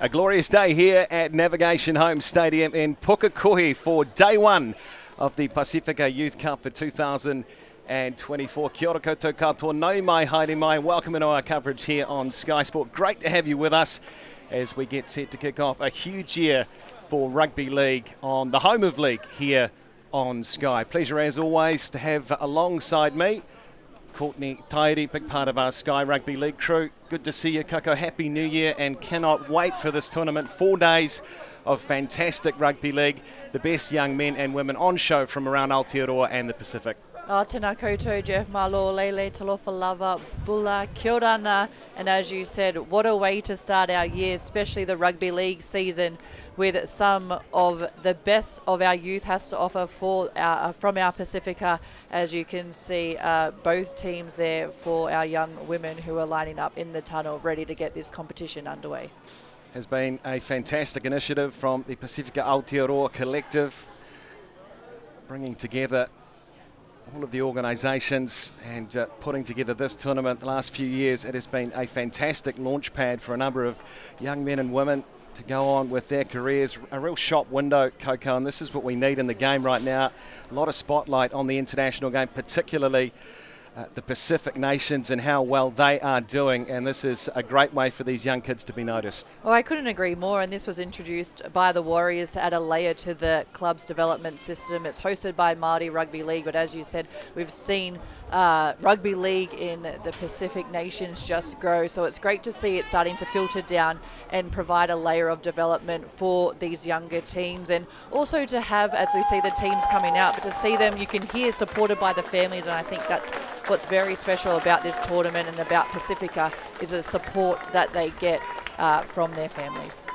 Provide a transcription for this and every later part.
A glorious day here at Navigation Home Stadium in Pukekohe for day one of the Pasifika Youth Cup for 2024. Kia ora koutou katoa, nau mai, haere mai. Welcome into our coverage here on Sky Sport. Great to have you with us as we get set to kick off a huge year for rugby league on the home of league here on Sky. Pleasure as always to have alongside me Courtney Tairi, big part of our Sky Rugby League crew. Good to see you, Coco. Happy New Year, and cannot wait for this tournament. 4 days of fantastic rugby league. The best young men and women on show from around Aotearoa and the Pacific. Tēnā koutou, Jeff Malo, Lele, Talofa Lava, Bula, Kia ora ana. And as you said, what a way to start our year, especially the rugby league season, with some of the best of our youth has to offer from our Pasifika. As you can see, both teams there for our young women who are lining up in the tunnel, ready to get this competition underway. Has been a fantastic initiative from the Pasifika Aotearoa collective, bringing together all of the organisations and putting together this tournament. The last few years it has been a fantastic launch pad for a number of young men and women to go on with their careers. A real shop window, Coco, and this is what we need in the game right now. A lot of spotlight on the international game, particularly the Pacific nations and how well they are doing, and this is a great way for these young kids to be noticed. Well, I couldn't agree more, and this was introduced by the Warriors to add a layer to the club's development system. It's hosted by Maori Rugby League, but as you said, we've seen rugby league in the Pacific nations just grow, so it's great to see it starting to filter down and provide a layer of development for these younger teams, and also to have, as we see the teams coming out, but to see them, you can hear, supported by the families, and I think that's what's very special about this tournament and about Pasifika is the support that they get from their families.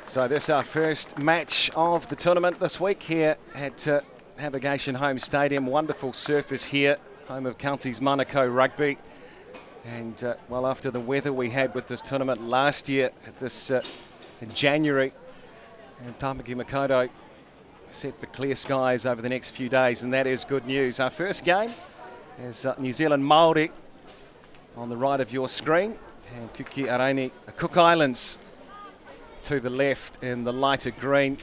So this is our first match of the tournament this week here at Navigation Home Stadium. Wonderful surface here, home of Counties Manukau Rugby. And well, after the weather we had with this tournament last year at this in January, and Tamaki Makaurau set for clear skies over the next few days, and that is good news. Our first game is New Zealand Maori on the right of your screen, and Kuki Araini, Cook Islands to the left in the lighter green.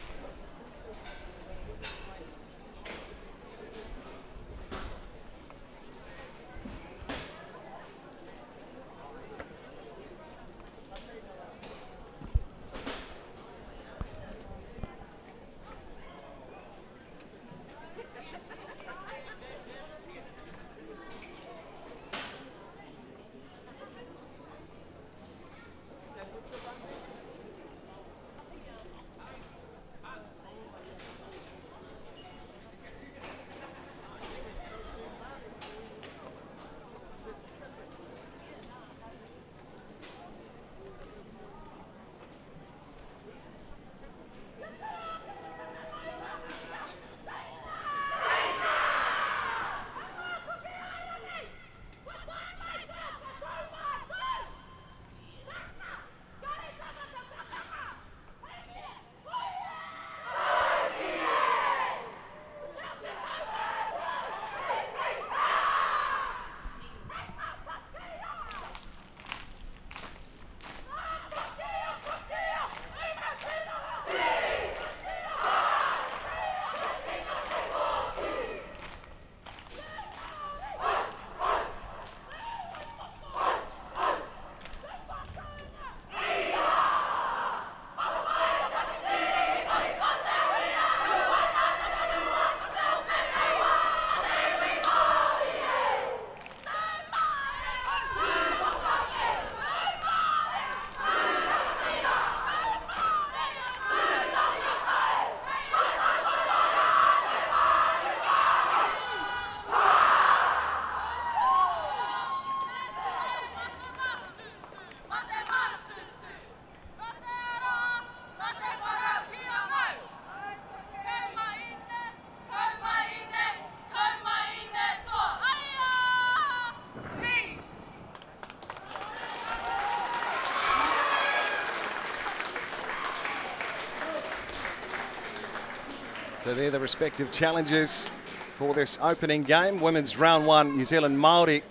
So they're the respective challenges for this opening game. Women's round one, New Zealand Maori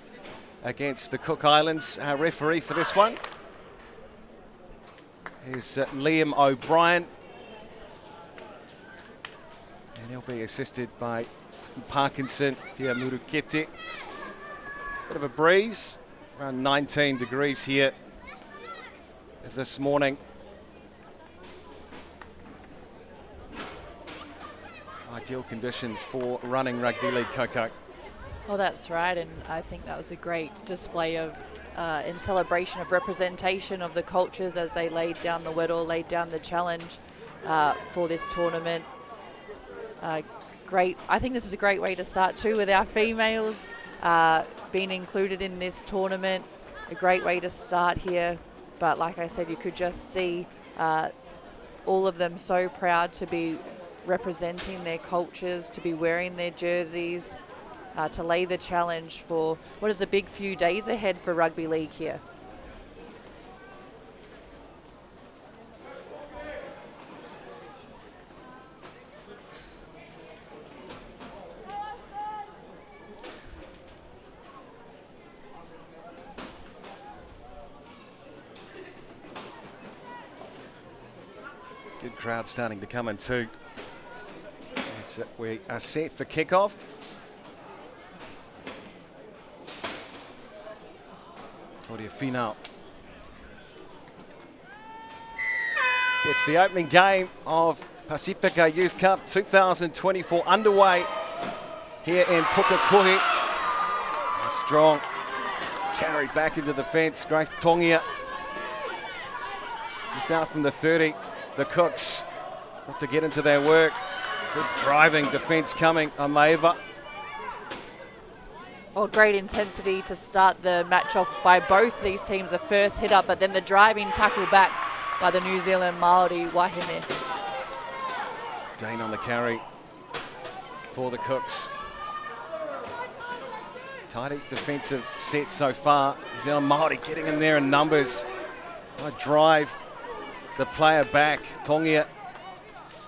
against the Cook Islands. Our referee for this one, is Liam O'Brien. And he'll be assisted by Parkinson, Pia Murukete. Bit of a breeze, around 19 degrees here this morning. Ideal conditions for running rugby league, Coco. Well, that's right, and I think that was a great display of, in celebration of representation of the cultures as they laid down the whittle, laid down the challenge for this tournament. Great. I think this is a great way to start too with our females being included in this tournament. A great way to start here, but like I said, you could just see all of them so proud to be representing their cultures, to be wearing their jerseys, to lay the challenge for what is a big few days ahead for rugby league here. Good crowd starting to come in too. As we are set for kickoff. Claudia Finau gets the opening game of Pasifika Youth Cup 2024 underway here in Pukekohe. A strong carry back into the fence. Grace Tongia just out from the 30. The Cooks look to get into their work. Good driving defence coming, Ameva. Oh, great intensity to start the match off by both these teams. The first hit up, but then the driving tackle back by the New Zealand Maori Wahine. Dane on the carry for the Cooks. Tidy defensive set so far. New Zealand Maori getting in there in numbers. I drive the player back. Tongia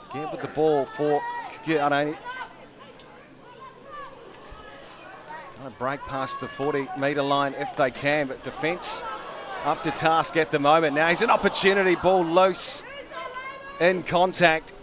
again with the ball for Kukiarani. Trying to break past the 40-metre line if they can, but defence up to task at the moment. Now he's an opportunity, ball loose in contact.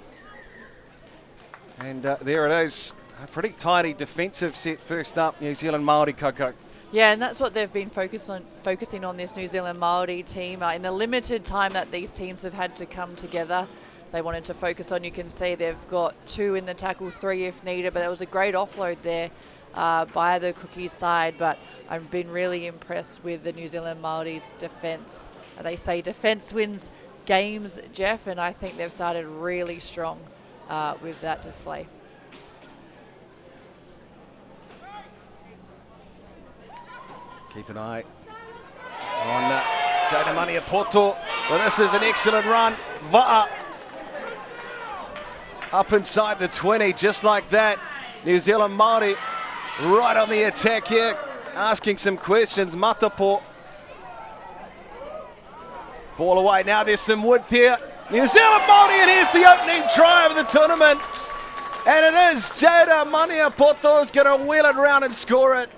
And there it is. A pretty tidy defensive set first up, New Zealand Māori, Coco. Yeah, and that's what they've been focusing on this New Zealand Māori team. In the limited time that these teams have had to come together, they wanted to focus on. You can see they've got 2 in the tackle, 3 if needed, but it was a great offload there by the Cookies side. But I've been really impressed with the New Zealand Māori's defence. They say defence wins games, Jeff, and I think they've started really strong with that display. Keep an eye on Jada Maniapoto. Well, this is an excellent run. Va'a up inside the 20, just like that. New Zealand Māori right on the attack here, asking some questions. Matapo. Ball away. Now there's some width here. New Zealand Māori, and here's the opening try of the tournament. And it is Jada Maniapoto who's going to wheel it around and score it.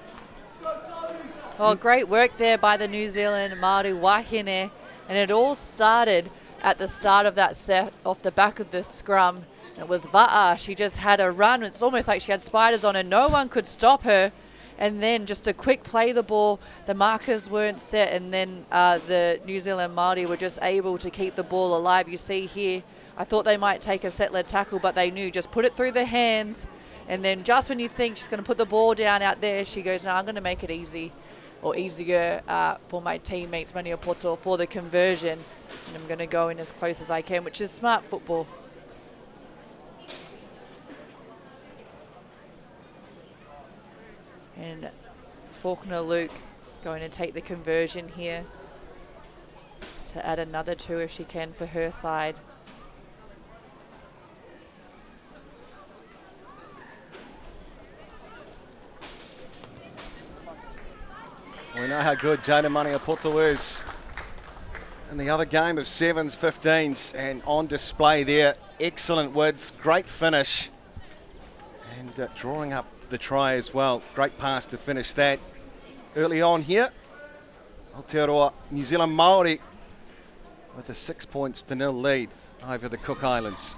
Well, great work there by the New Zealand Māori Wahine, and it all started at the start of that set off the back of the scrum. It was Va'a. She just had a run. It's almost like she had spiders on her. No one could stop her. And then just a quick play the ball. The markers weren't set, and then the New Zealand Māori were just able to keep the ball alive. You see here, I thought they might take a set-led tackle, but they knew. Just put it through their hands, and then just when you think she's going to put the ball down out there, she goes, no, I'm going to make it easy. Or easier for my teammates, Maniapoto, for the conversion. And I'm going to go in as close as I can, which is smart football. And Faulkner Luke going to take the conversion here to add another 2 if she can for her side. We know how good Jada Maniapoto is in the other game of 7s, 15s, and on display there. Excellent width, great finish, and drawing up the try as well. Great pass to finish that early on here. Aotearoa, New Zealand Maori with a 6-0 lead over the Cook Islands.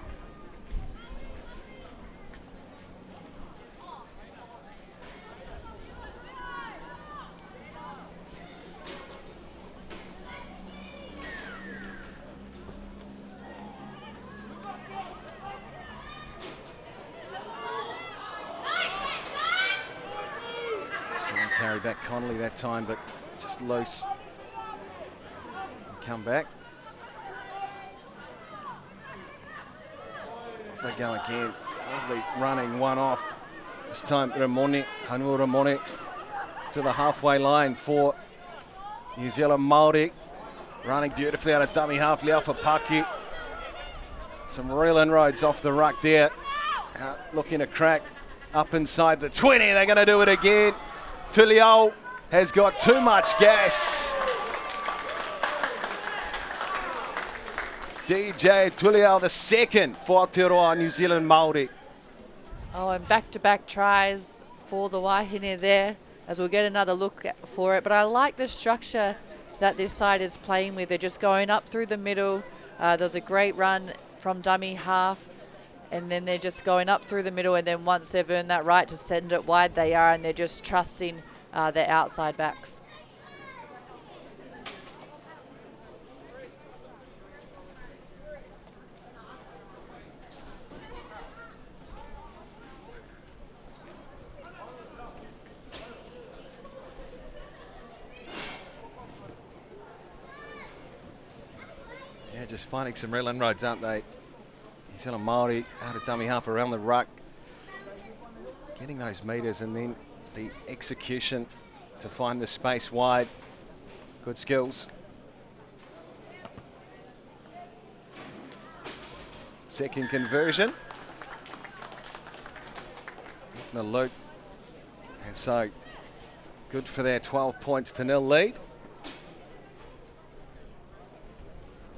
Strong carry back Connolly that time, but just loose. Come back. Off they go again. Lovely running one off. This time Ramone, Hanua Ramone to the halfway line for New Zealand Maori. Running beautifully out of dummy half, Leofa Paki. Some real inroads off the ruck there. Looking to crack up inside the 20. They're going to do it again. Tuliao has got too much gas. DJ Tuliao the second for Aotearoa New Zealand Maori. Oh, and back-to-back tries for the Wahine there, as we'll get another look for it. But I like the structure that this side is playing with. They're just going up through the middle. There's a great run from dummy half, and then they're just going up through the middle, and then once they've earned that right to send it wide, they are, and they're just trusting their outside backs. Yeah, just finding some real inroads, aren't they? New Zealand Maori out of dummy half around the ruck. Getting those metres and then the execution to find the space wide. Good skills. Second conversion. The loop. And so good for their 12-0 lead.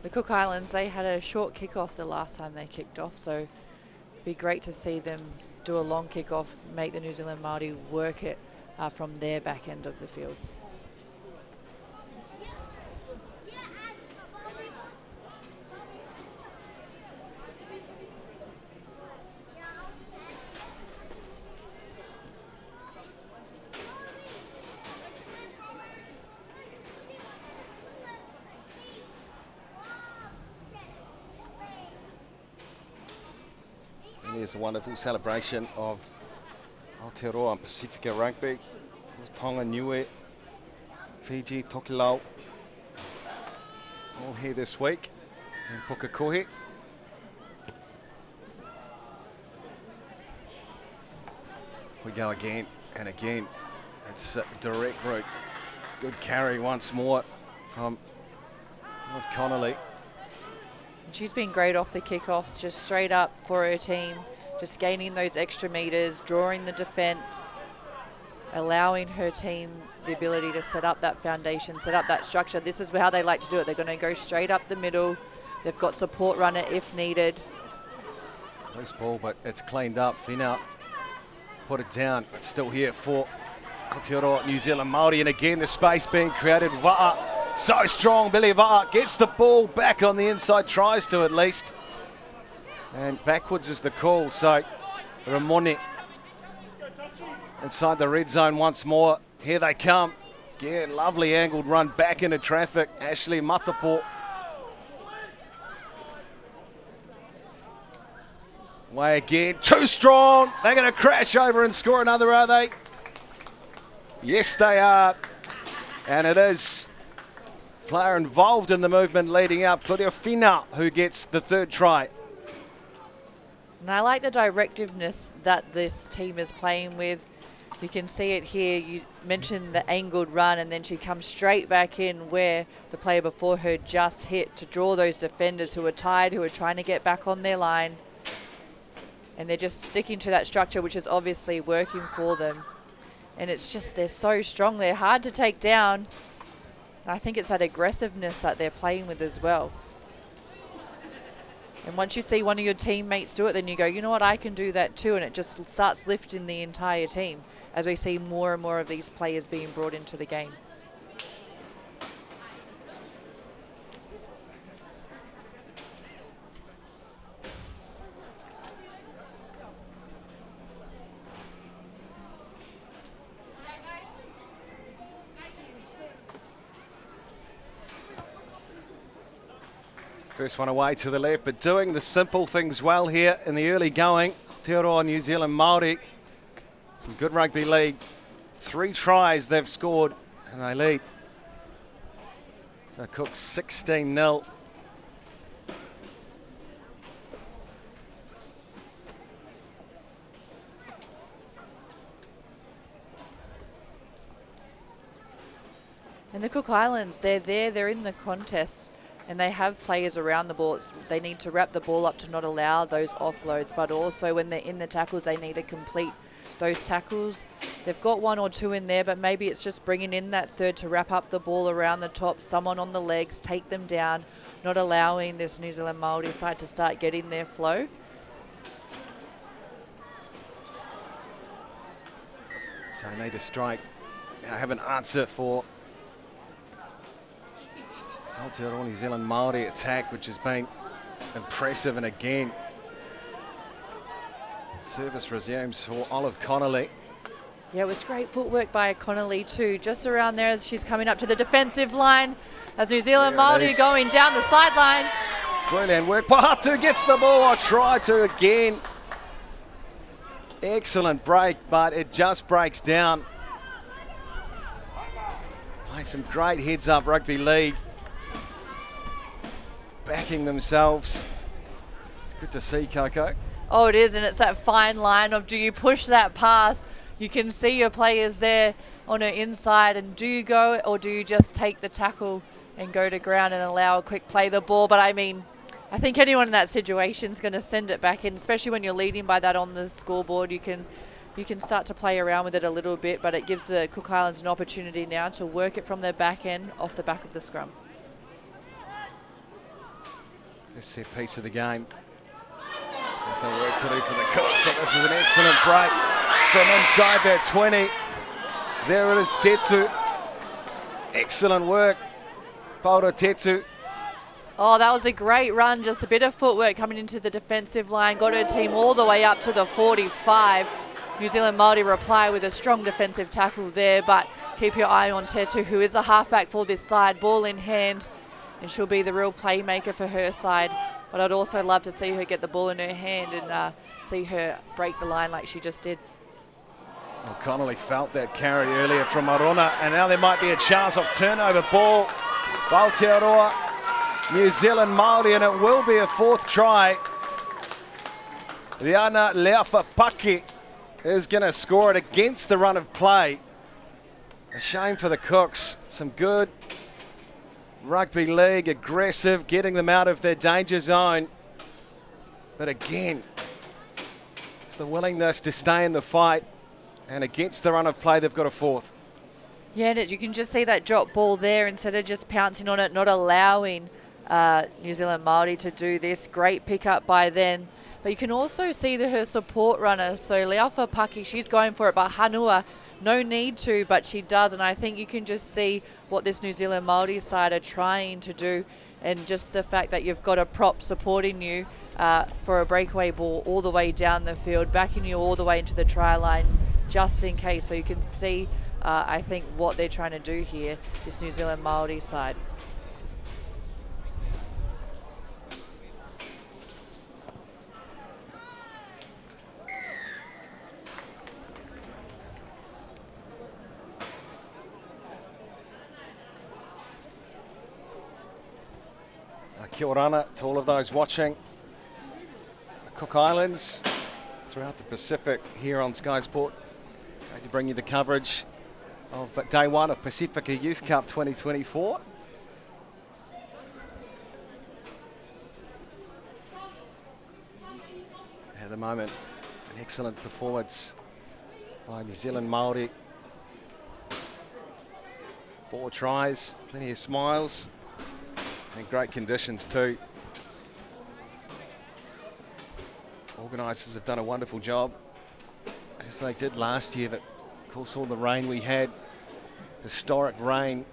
The Cook Islands, they had a short kickoff the last time they kicked off, so it'd be great to see them do a long kickoff, make the New Zealand Māori work it from their back end of the field. There's a wonderful celebration of Aotearoa and Pasifika rugby. Tonga, Niue, Fiji, Tokelau, all here this week in Pukekohe. If we go again and again, it's a direct route. Good carry once more from Connolly. She's been great off the kickoffs, just straight up for her team, just gaining those extra meters, drawing the defense, allowing her team the ability to set up that foundation, set up that structure. This is how they like to do it. They're going to go straight up the middle. They've got support runner if needed. Loose ball, but it's cleaned up. Finau put it down, but still here for Aotearoa New Zealand Māori. And again, the space being created. Va'a. So strong, Billy Va'a gets the ball back on the inside, tries to at least. And backwards is the call, so Ramone inside the red zone once more. Here they come. Again, lovely angled run back into traffic. Ashley Matapo. Way again, too strong. They're going to crash over and score another, are they? Yes, they are. And it is player involved in the movement leading up, Claudia Finau, who gets the third try. And I like the directiveness that this team is playing with. You can see it here. You mentioned the angled run, and then she comes straight back in where the player before her just hit to draw those defenders who are tired, who are trying to get back on their line. And they're just sticking to that structure, which is obviously working for them. And it's just, they're so strong. They're hard to take down. I think it's that aggressiveness that they're playing with as well. And once you see one of your teammates do it, then you go, you know what, I can do that too. And it just starts lifting the entire team as we see more and more of these players being brought into the game. First one away to the left, but doing the simple things well here in the early going. Aotearoa, New Zealand Maori. Some good rugby league. 3 tries they've scored and they lead. The Cooks 16-0. And the Cook Islands, they're there, they're in the contest, and they have players around the ball. They need to wrap the ball up to not allow those offloads, but also when they're in the tackles, they need to complete those tackles. They've got 1 or 2 in there, but maybe it's just bringing in that third to wrap up the ball around the top, someone on the legs, take them down, not allowing this New Zealand Maori side to start getting their flow. So they need to strike. Now have an answer for Aotearoa New Zealand Maori attack, which has been impressive, and again service resumes for Olive Connolly. Yeah, it was great footwork by Connolly too, just around there as she's coming up to the defensive line as New Zealand Maori going down the sideline. Brilliant work. Pahatu gets the ball. I try to again. Excellent break, but it just breaks down. Playing some great heads up rugby league. Backing themselves. It's good to see, Coco. Oh, it is, and it's that fine line of do you push that pass? You can see your players there on her inside, and do you go or do you just take the tackle and go to ground and allow a quick play the ball? But I mean, I think anyone in that situation is going to send it back in, especially when you're leading by that on the scoreboard. You can start to play around with it a little bit, but it gives the Cook Islands an opportunity now to work it from their back end off the back of the scrum. First set piece of the game. There's some work to do for the Cooks, but this is an excellent break from inside their 20. There it is, Tetu. Excellent work, Paura Tetu. Oh, that was a great run, just a bit of footwork coming into the defensive line, got her team all the way up to the 45. New Zealand Maori reply with a strong defensive tackle there, but keep your eye on Tetu, who is a halfback for this side, ball in hand, and she'll be the real playmaker for her side. But I'd also love to see her get the ball in her hand and see her break the line like she just did. Well, Connolly felt that carry earlier from Arona, and now there might be a chance of turnover ball. Aotearoa, New Zealand Maori, and it will be a 4th try. Riana Leafapaki is going to score it against the run of play. A shame for the Cooks. Some good rugby league, aggressive, getting them out of their danger zone. But again, it's the willingness to stay in the fight, and against the run of play, they've got a 4th. Yeah, and you can just see that drop ball there instead of just pouncing on it, not allowing New Zealand Maori to do this. Great pickup by then. But you can also see her support runner. So Leafapaki, she's going for it, but Hanua, no need to, but she does. And I think you can just see what this New Zealand Maori side are trying to do, and just the fact that you've got a prop supporting you for a breakaway ball all the way down the field, backing you all the way into the try line, just in case. So you can see, I think, what they're trying to do here, this New Zealand Maori side. Kia ora to all of those watching the Cook Islands throughout the Pacific here on Sky Sport. Great to bring you the coverage of day 1 of Pasifika Youth Cup 2024. At the moment, an excellent performance by New Zealand Maori. 4 tries, plenty of smiles, and great conditions too. Organisers have done a wonderful job, as they did last year, but of course all the rain we had, historic rain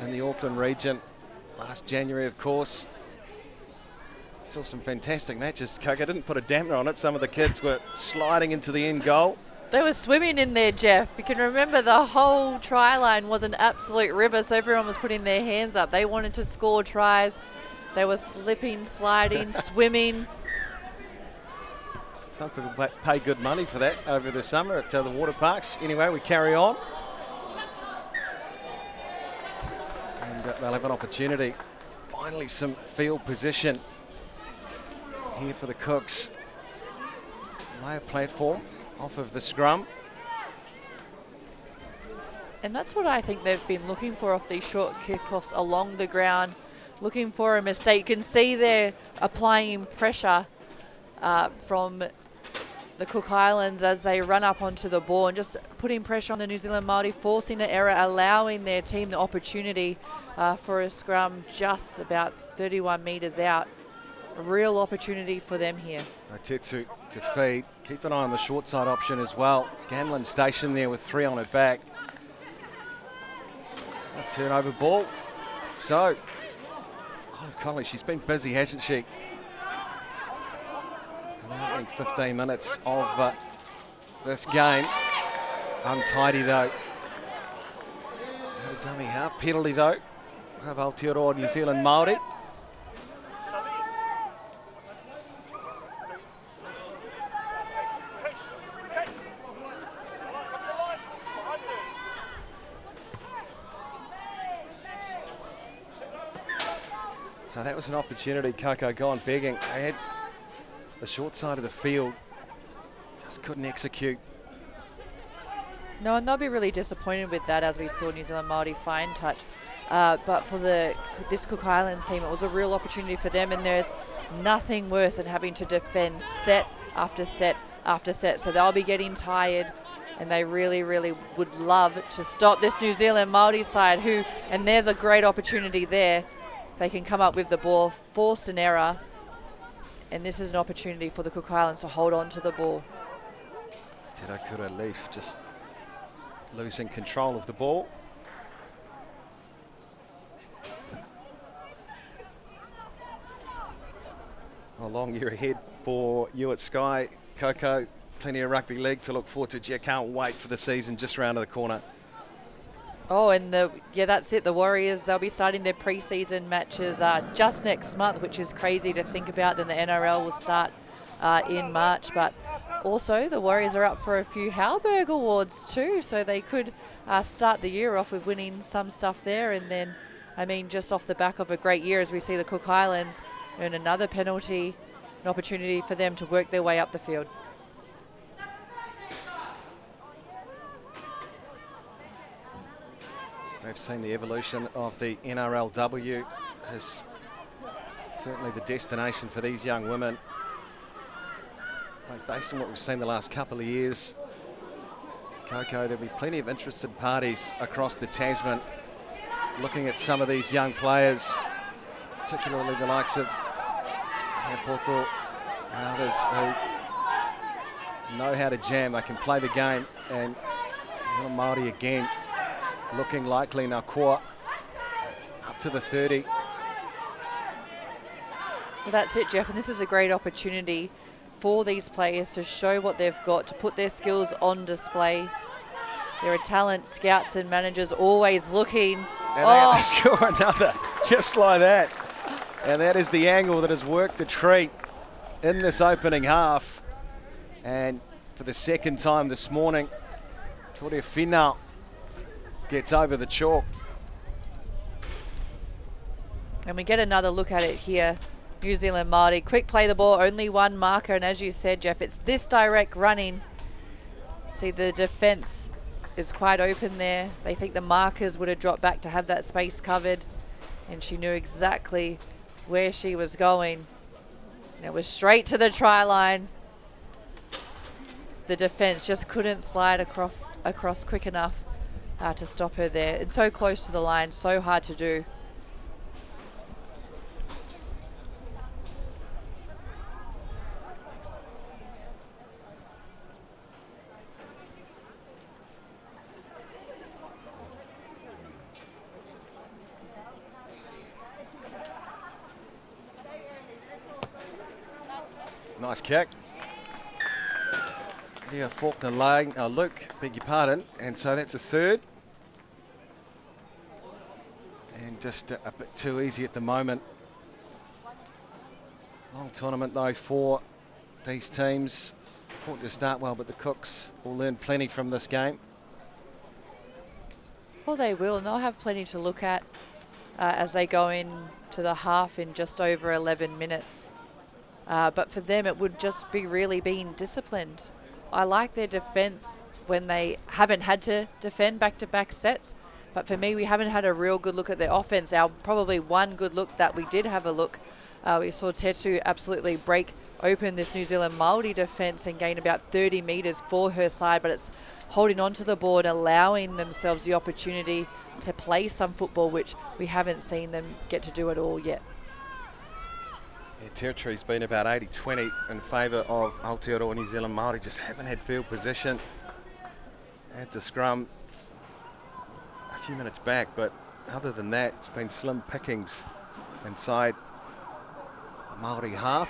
in the Auckland region last January, of course. Saw some fantastic matches. Coco didn't put a dampener on it. Some of the kids were sliding into the end goal. They were swimming in there, Jeff. You can remember the whole try line was an absolute river, so everyone was putting their hands up. They wanted to score tries. They were slipping, sliding, swimming. Some people pay good money for that over the summer at the water parks. Anyway, we carry on. And they'll have an opportunity. Finally, some field position here for the Cooks. Lay a platform off of the scrum. And that's what I think they've been looking for off these short kickoffs along the ground, looking for a mistake. You can see they're applying pressure from the Cook Islands as they run up onto the ball and just putting pressure on the New Zealand Māori, forcing an error, allowing their team the opportunity for a scrum just about 31 metres out. A real opportunity for them here. Tetsu to feed. Keep an eye on the short side option as well. Gamlin stationed there with 3 on her back. A turnover ball. So, Olive Connolly, she's been busy, hasn't she? Allowing 15 minutes of this game. Untidy though. Had a dummy half penalty though. Of Aotearoa New Zealand Maori. So that was an opportunity, Coco gone begging. They had the short side of the field, just couldn't execute. No, and they'll be really disappointed with that, as we saw New Zealand Māori fine touch. But for this Cook Islands team, it was a real opportunity for them, and there's nothing worse than having to defend set after set after set. So they'll be getting tired, and they really, really would love to stop this New Zealand Māori side, and there's a great opportunity there. If they can come up with the ball, forced an error, and this is an opportunity for the Cook Islands to hold on to the ball. Te Rakura Leaf just losing control of the ball. A long year ahead for you at Sky, Coco. Plenty of rugby league to look forward to. Gee, I can't wait for the season just round the corner. Oh, and that's it. The Warriors, they'll be starting their pre-season matches just next month, which is crazy to think about. Then the NRL will start in March. But also, the Warriors are up for a few Halberg Awards too, so they could start the year off with winning some stuff there. And then, I mean, just off the back of a great year, as we see the Cook Islands earn another penalty, an opportunity for them to work their way up the field. We've seen the evolution of the NRLW as certainly the destination for these young women. Like, based on what we've seen the last couple of years, Coco, there'll be plenty of interested parties across the Tasman looking at some of these young players, particularly the likes of Poto and others who know how to jam. They can play the game, and Māori again looking likely. Nakua up to the 30. Well, that's it, Jeff, and this is a great opportunity for these players to show what they've got, to put their skills on display. There are talent scouts and managers always looking. And they have to score another, just like that. And that is the angle that has worked a treat in this opening half. And for the second time this morning, Torea Finau gets over the chalk. And we get another look at it here. New Zealand Māori, quick play the ball, only one marker, and as you said, Jeff, it's this direct running. See, the defence is quite open there. They think the markers would have dropped back to have that space covered, and she knew exactly where she was going. And it was straight to the try line. The defence just couldn't slide across quick enough to stop her there. And so close to the line, so hard to do. Nice kick. Yeah, Faulkner laying, Luke, beg your pardon, and so that's a third. And just a bit too easy at the moment Long tournament though for these teams. Important to start well, but the Cooks will learn plenty from this game. Well, they will, and they'll have plenty to look at as they go into the half in just over 11 minutes. But for them, it would just be really being disciplined. I like their defence when they haven't had to defend back-to-back sets. But for me, we haven't had a real good look at their offense. Our probably one good look that we did have a look, we saw Tetu absolutely break open this New Zealand Maori defence and gain about 30 metres for her side, but it's holding on to the board, allowing themselves the opportunity to play some football, which we haven't seen them get to do at all yet. Yeah, territory's been about 80-20 in favour of Aotearoa New Zealand Maori. Just haven't had field possession at the scrum a few minutes back, but other than that, it's been slim pickings inside the Maori half.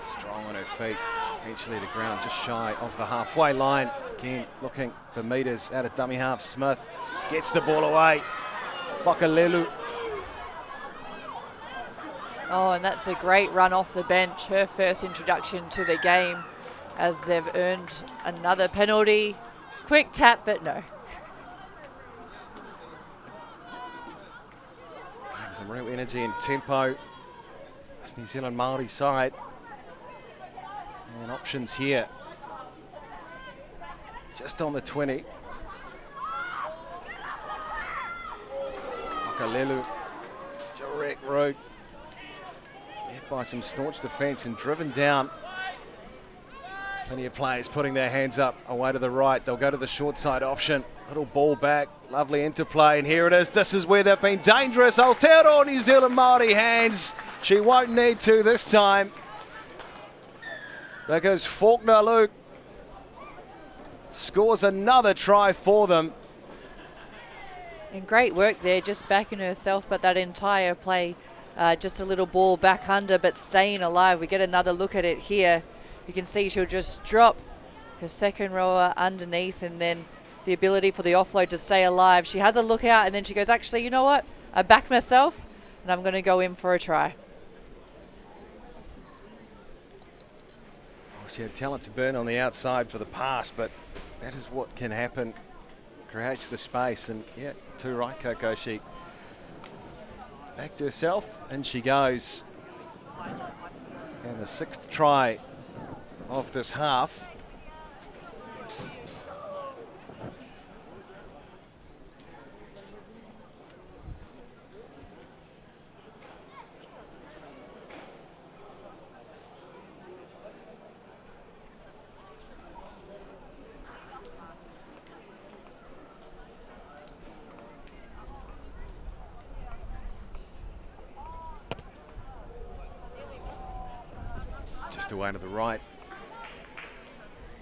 Strong on her feet. Eventually the ground just shy of the halfway line. Again, looking for metres out of dummy half. Smith gets the ball away. Whakalelu. Oh, and that's a great run off the bench. Her first introduction to the game as they've earned another penalty. Quick tap, but no. Some real energy and tempo. This New Zealand Maori side. And options here. Just on the 20. Whakalelu. Direct route. Met by some staunch defence and driven down. Plenty of players putting their hands up away to the right. They'll go to the short side option. Little ball back. Lovely interplay. And here it is. This is where they've been dangerous. Aotearoa New Zealand Maori hands. She won't need to this time. Because Faulkner Luke scores another try for them. And great work there, just backing herself, but that entire play, just a little ball back under, but staying alive. We get another look at it here. You can see she'll just drop her second rower underneath, and then the ability for the offload to stay alive. She has a look out, and then she goes, actually, you know what? I backed myself, and I'm going to go in for a try. She had talent to burn on the outside for the pass, but that is what can happen. Creates the space, and yeah, too right, Coco. She backed herself, and she goes. And the sixth try of this half. Just away to the right.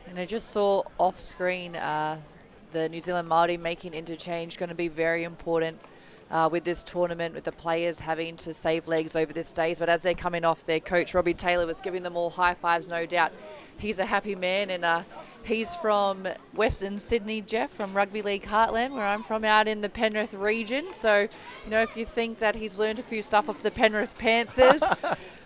And I just saw off screen the New Zealand Maori making interchange, going to be very important with this tournament, with the players having to save legs over this days. But as they're coming off, their coach Robbie Taylor was giving them all high fives, no doubt. He's a happy man, and he's from Western Sydney, Jeff, from Rugby League Heartland, where I'm from, out in the Penrith region. So, you know, if you think that he's learned a few stuff off the Penrith Panthers,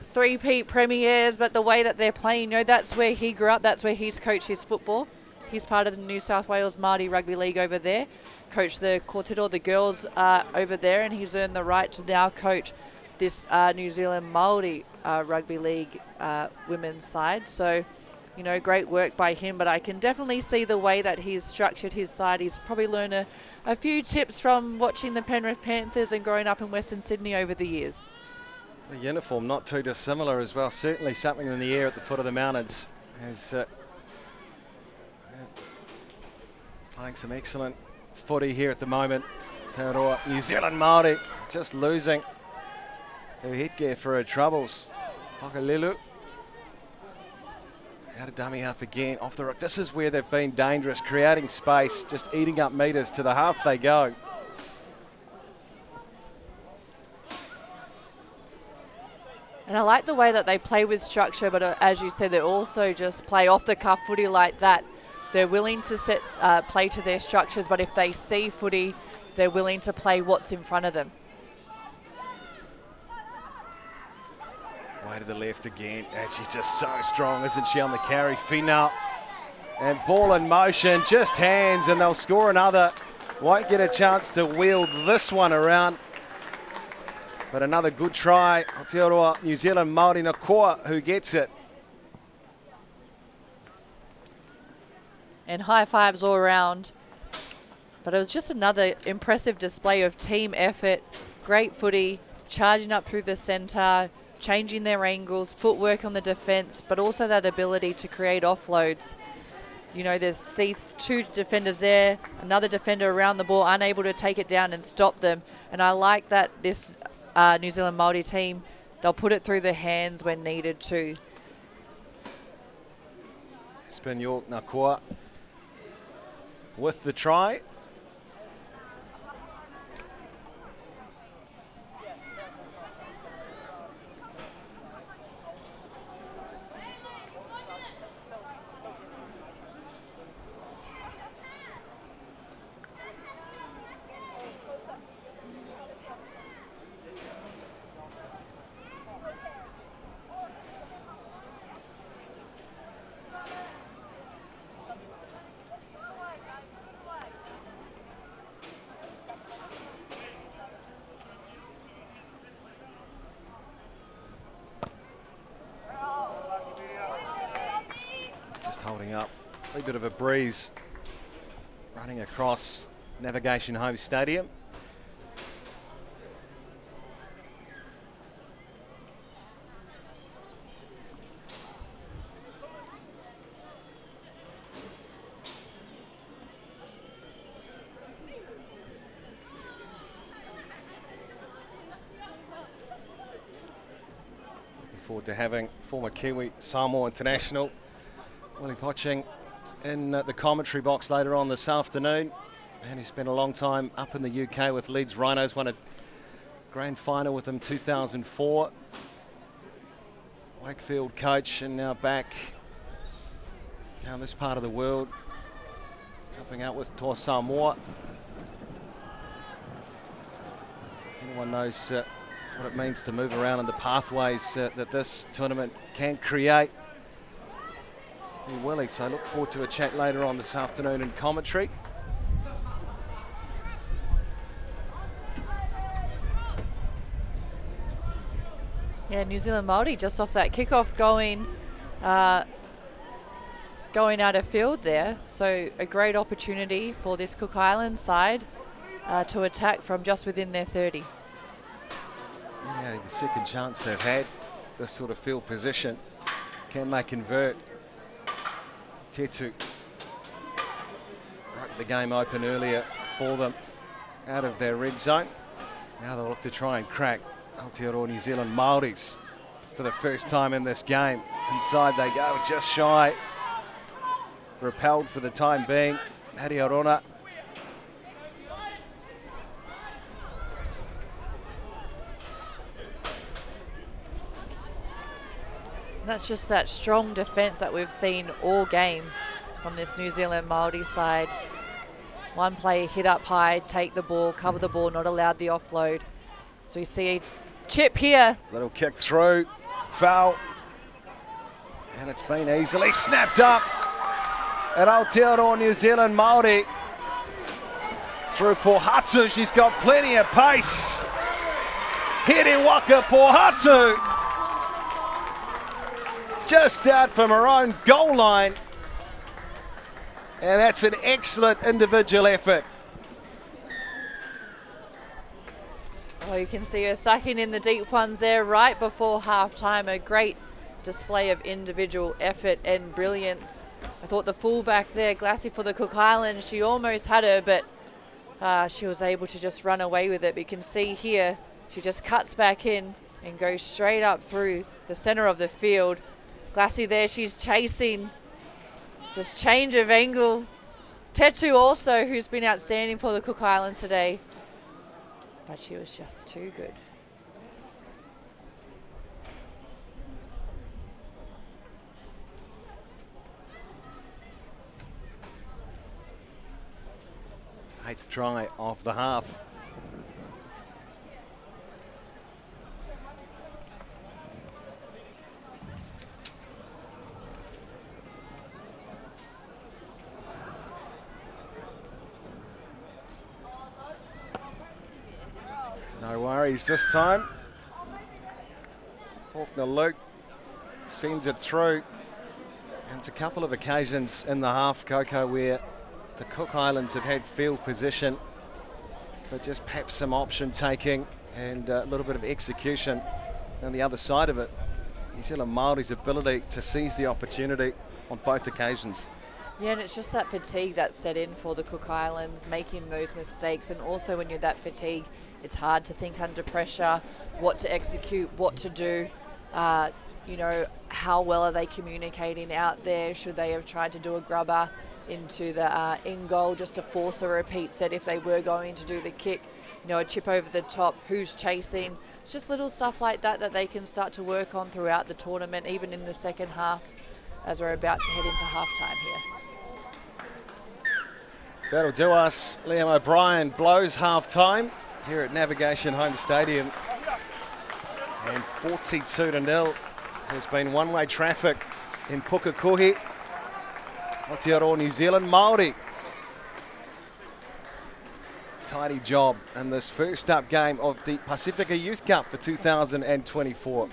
three-peat premiers, but the way that they're playing, you know, that's where he grew up, that's where he's coached his football. He's part of the New South Wales Māori Rugby League over there, coached the Kōrero, the girls over there, and he's earned the right to now coach this New Zealand Māori Rugby League women's side. So, you know, great work by him, but I can definitely see the way that he's structured his side. He's probably learned a few tips from watching the Penrith Panthers and growing up in Western Sydney over the years. The uniform not too dissimilar as well. Certainly something in the air at the foot of the mountains. As playing some excellent footy here at the moment. Aotearoa New Zealand Māori just losing her headgear for her troubles. Whakalelu out of dummy half again, off the rock. This is where they've been dangerous, creating space, just eating up metres. To the half they go. And I like the way that they play with structure, but as you said, they also just play off the cuff footy like that. They're willing to play to their structures, but if they see footy, they're willing to play what's in front of them. Way to the left again, and she's just so strong, isn't she, on the carry? Finau, and ball in motion, just hands, and they'll score another. Won't get a chance to wheel this one around. But another good try. Aotearoa, New Zealand, Maori Nakoa, who gets it. And high fives all around. But it was just another impressive display of team effort, great footy, charging up through the centre, changing their angles, footwork on the defence, but also that ability to create offloads. You know, there's two defenders there, another defender around the ball, unable to take it down and stop them. And I like that this New Zealand Māori team, they'll put it through the hands when needed to. It's been York Nakoa with the try. Just holding up a bit of a breeze running across Navigation Home Stadium. Looking forward to having former Kiwi Samoa international Willie Poching in the commentary box later on this afternoon. And he spent a long time up in the UK with Leeds Rhinos, won a grand final with them 2004. Wakefield coach, and now back down this part of the world, helping out with Toa Samoa. If anyone knows what it means to move around in the pathways that this tournament can create, Willie, so I look forward to a chat later on this afternoon in commentary. Yeah, New Zealand Māori just off that kickoff going out of field there. So a great opportunity for this Cook Islands side to attack from just within their 30. Yeah, the second chance they've had, this sort of field position. Can they convert? Tetu broke the game open earlier for them out of their red zone. Now they'll look to try and crack Aotearoa New Zealand Māoris for the first time in this game. Inside they go, just shy. Repelled for the time being. Aotearoa. That's just that strong defence that we've seen all game from this New Zealand Māori side. One player hit up high, take the ball, cover the ball, not allowed the offload. So we see a chip here. Little kick through, foul. And it's been easily snapped up. And Aotearoa New Zealand Māori through Pohatu. She's got plenty of pace. Hiriwaka Pohatu. Just out from her own goal line. And that's an excellent individual effort. Well, you can see her sucking in the deep ones there right before halftime. A great display of individual effort and brilliance. I thought the fullback there, Glassy for the Cook Islands, she almost had her, but she was able to just run away with it. But you can see here, she just cuts back in and goes straight up through the center of the field. Glassy there, she's chasing, just change of angle. Tetu also, who's been outstanding for the Cook Islands today, but she was just too good. 8th try of the half. No worries this time. Faulkner Luke sends it through. And it's a couple of occasions in the half, Coco, where the Cook Islands have had field position, but just perhaps some option taking and a little bit of execution. On the other side of it, New Zealand Maori's ability to seize the opportunity on both occasions. Yeah, and it's just that fatigue that set in for the Cook Islands, making those mistakes. And also when you're that fatigued, it's hard to think under pressure, what to execute, what to do. You know, how well are they communicating out there? Should they have tried to do a grubber into the in goal just to force a repeat set if they were going to do the kick? You know, a chip over the top, who's chasing? It's just little stuff like that that they can start to work on throughout the tournament, even in the second half, as we're about to head into halftime here. That'll do us. Liam O'Brien blows half-time here at Navigation Home Stadium. And 42-0 has been one-way traffic in Pukekohe. Aotearoa New Zealand Maori. Tidy job in this first up game of the Pasifika Youth Cup for 2024.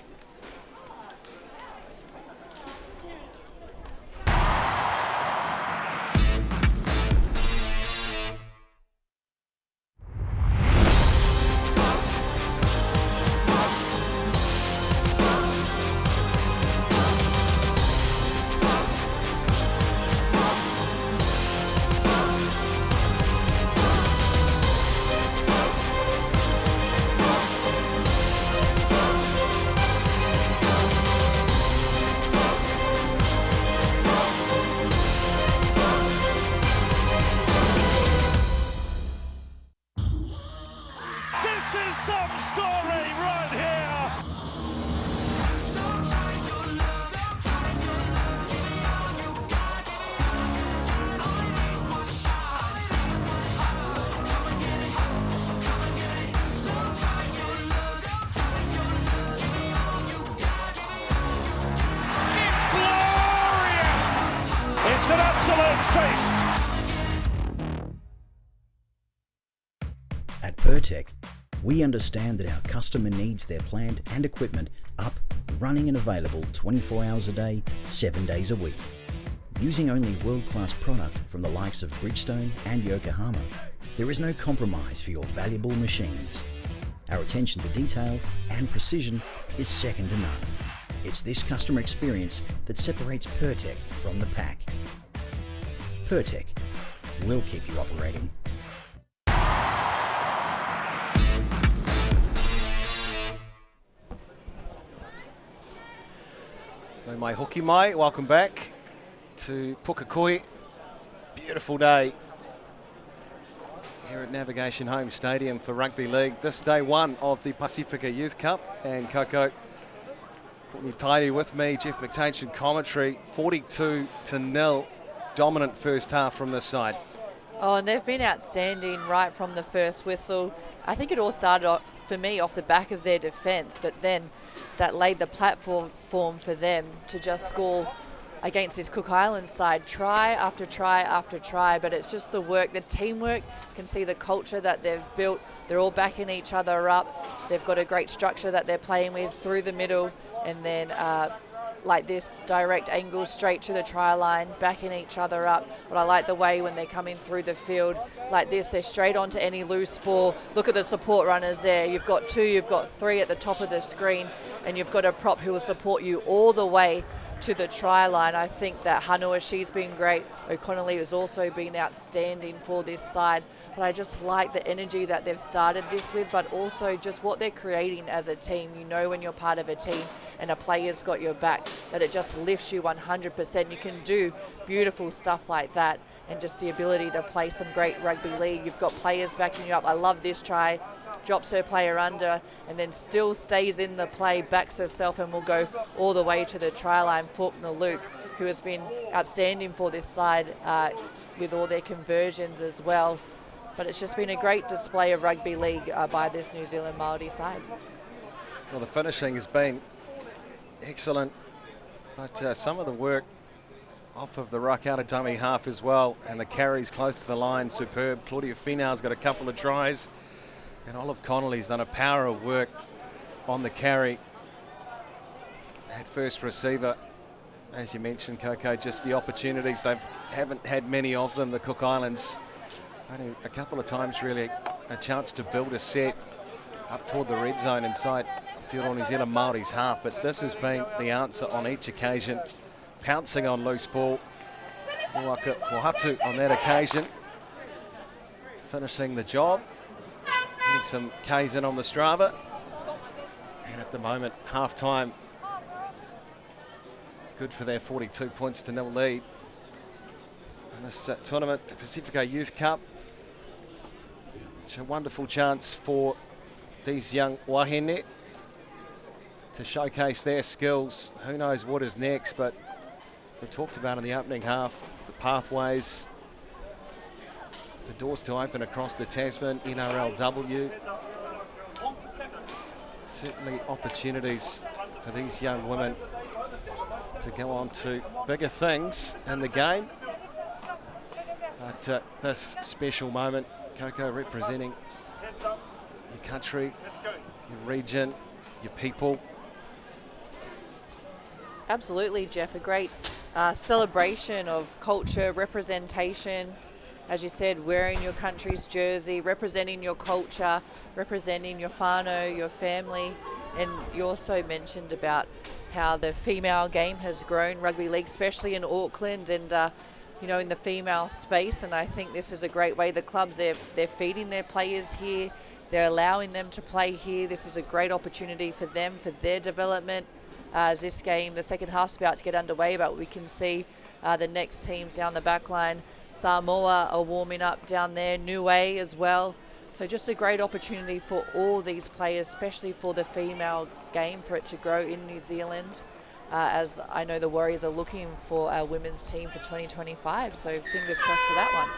It's an absolute feast. At Pertec, we understand that our customer needs their plant and equipment up, running and available 24 hours a day, 7 days a week. Using only world-class product from the likes of Bridgestone and Yokohama, there is no compromise for your valuable machines. Our attention to detail and precision is second to none. It's this customer experience that separates Pertec from the pack. Pertec, we'll keep you operating. No mai hoki mai, welcome back to Pukekohe. Beautiful day here at Navigation Home Stadium for Rugby League. This day one of the Pasifika Youth Cup, and Coco, Courtney Tidy with me, Jeff McTanchin commentary, 42-0, dominant first half from this side. Oh, and they've been outstanding right from the first whistle. I think it all started off, for me, off the back of their defence, but then that laid the platform for them to just score against this Cook Islands side, try after try after try. But it's just the work, the teamwork. You can see the culture that they've built. They're all backing each other up. They've got a great structure that they're playing with through the middle, and then like this direct angle straight to the try line, backing each other up. But I like the way when they're coming through the field like this, they're straight onto any loose ball. Look at the support runners there. You've got 2, you've got 3 at the top of the screen, and you've got a prop who will support you all the way to the try line. I think that Hanua, she's been great. O'Connelly has also been outstanding for this side. But I just like the energy that they've started this with, but also just what they're creating as a team. You know when you're part of a team and a player's got your back, that it just lifts you 100%. You can do beautiful stuff like that, and just the ability to play some great rugby league. You've got players backing you up. I love this try. Drops her player under and then still stays in the play, backs herself, and will go all the way to the try line. Faulkner Luke, who has been outstanding for this side with all their conversions as well. But it's just been a great display of rugby league by this New Zealand Maori side. Well, the finishing has been excellent, but some of the work off of the ruck out of dummy half as well, and the carries close to the line, superb. Claudia Finau's got a couple of tries, and Olive Connolly's done a power of work on the carry. At first receiver, as you mentioned, Coco, just the opportunities, they haven't had many of them, the Cook Islands. Only a couple of times really a chance to build a set up toward the red zone inside Aotearoa New Zealand Māori's half, but this has been the answer on each occasion. Pouncing on loose ball. Waka Pohatu on that occasion. Finishing the job. Getting some Ks in on the Strava. And at the moment, half-time. Good for their 42 points to 0 lead. And this tournament, the Pasifika Youth Cup. It's a wonderful chance for these young wahine to showcase their skills. Who knows what is next, but we talked about in the opening half, the pathways, the doors to open across the Tasman, NRLW. Certainly opportunities for these young women to go on to bigger things in the game. But this special moment, Coco, representing your country, your region, your people. Absolutely, Jeff. A great celebration of culture, representation. As you said, wearing your country's jersey, representing your culture, representing your whānau, your family. And you also mentioned about how the female game has grown, rugby league, especially in Auckland and, you know, in the female space. And I think this is a great way. The clubs, they're feeding their players here. They're allowing them to play here. This is a great opportunity for them, for their development. As this game, the second half's about to get underway, but we can see the next teams down the back line. Samoa are warming up down there, Niue as well. So just a great opportunity for all these players, especially for the female game, for it to grow in New Zealand. As I know the Warriors are looking for our women's team for 2025, so fingers crossed for that one.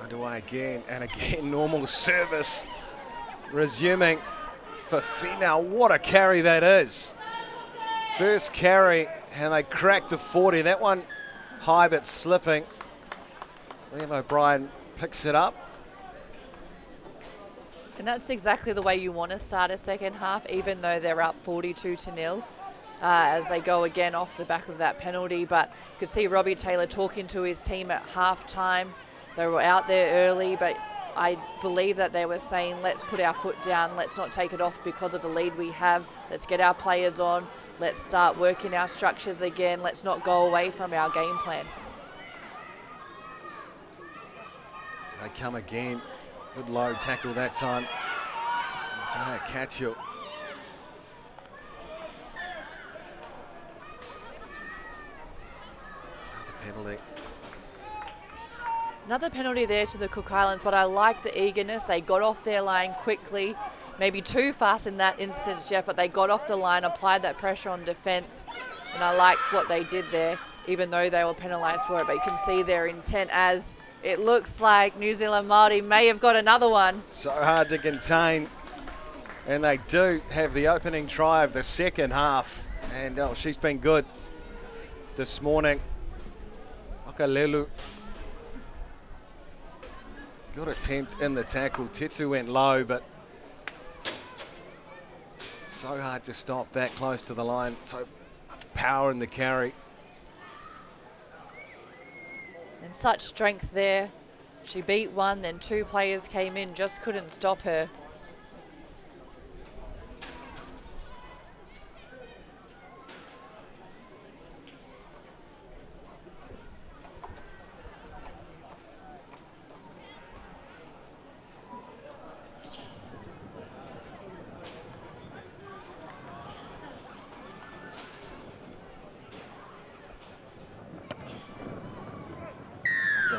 Underway again and again, normal service. Resuming for Finau. What a carry that is. First carry, and they cracked the 40. That one high but slipping. Liam O'Brien picks it up. And that's exactly the way you want to start a second half, even though they're up 42-0, as they go again off the back of that penalty. But you could see Robbie Taylor talking to his team at halftime. They were out there early, but I believe that they were saying, let's put our foot down, let's not take it off because of the lead we have, let's get our players on, let's start working our structures again, let's not go away from our game plan. They come again. Good low tackle that time. Jaya Katio. Another penalty. Another penalty there to the Cook Islands, but I like the eagerness. They got off their line quickly, maybe too fast in that instance, Jeff, but they got off the line, applied that pressure on defence, and I like what they did there, even though they were penalised for it. But you can see their intent, as it looks like New Zealand Māori may have got another one. So hard to contain, and they do have the opening try of the second half, and she's been good this morning. Wakalelu. Good attempt in the tackle. Tetu went low, but so hard to stop that close to the line. So much power in the carry. And such strength there. She beat one, then two players came in, just couldn't stop her.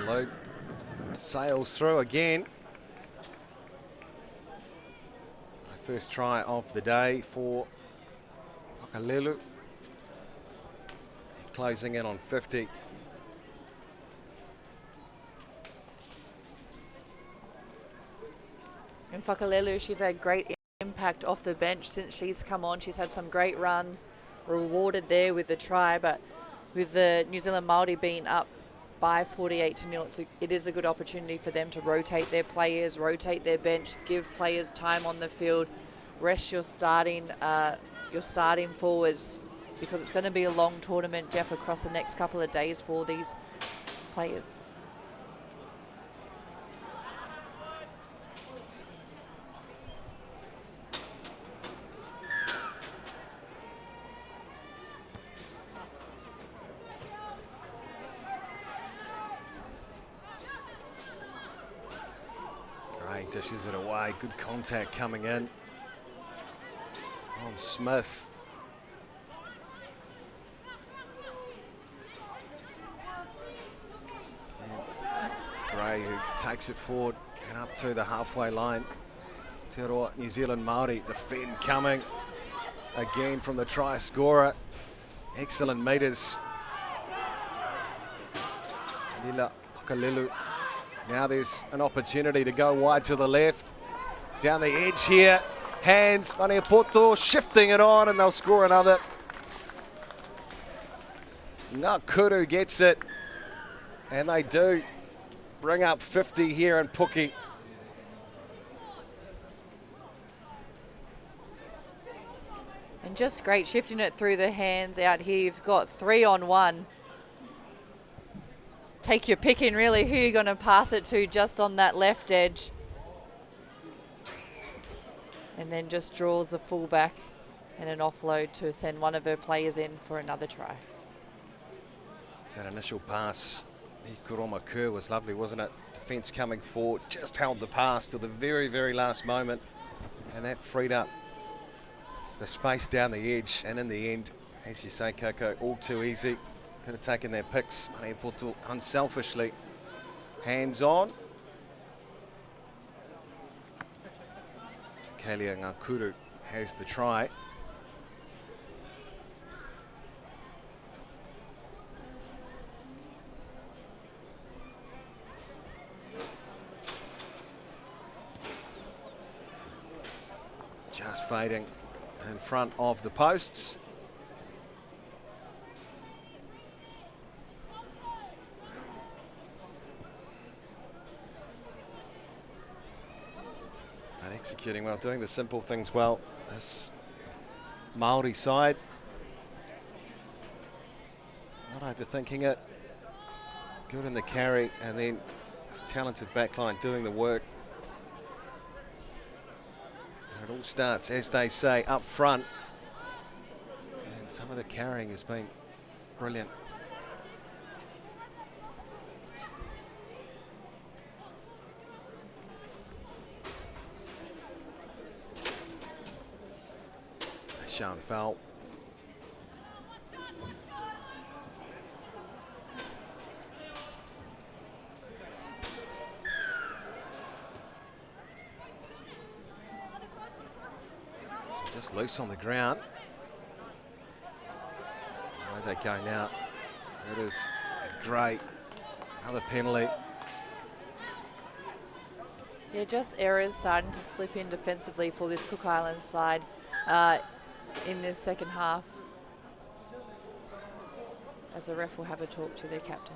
Low sails through again. First try of the day for Wakalelu. Closing in on 50. And Whakalelu, she's had great impact off the bench since she's come on. She's had some great runs, rewarded there with the try, but with the New Zealand Māori being up by 48-0, it is a good opportunity for them to rotate their players, rotate their bench, give players time on the field, rest your starting forwards, because it's going to be a long tournament, Jeff, across the next couple of days for these players. Great, dishes it away, good contact coming in on Smith. And it's Gray who takes it forward and up to the halfway line. Aotearoa, New Zealand Māori, the Finn coming again from the try scorer. Excellent metres. Lila Pakalelu. Now there's an opportunity to go wide to the left. Down the edge here. Hands, Maniapoto shifting it on, and they'll score another. Ngakuru gets it. And they do bring up 50 here in Puki. And just great shifting it through the hands out here. You've got 3-on-1. Take your pick in really who you're going to pass it to just on that left edge. And then just draws the fullback and an offload to send one of her players in for another try. That initial pass, Kuroma Kerr, was lovely, wasn't it? Defence coming forward, just held the pass to the very, very last moment. And that freed up the space down the edge. And in the end, as you say, Coco, all too easy. Could have taken their picks. Maniapoto unselfishly hands on. Kalia Ngakuru has the try. Just fading in front of the posts. But executing well, doing the simple things well. This Maori side, not overthinking it. Good in the carry, and then this talented backline doing the work. It all starts, as they say, up front. And some of the carrying has been brilliant. Sean foul. Just loose on the ground. Where they go now? It is a great, another penalty. Yeah, just errors starting to slip in defensively for this Cook Islands side in this second half. As the ref will have a talk to their captain.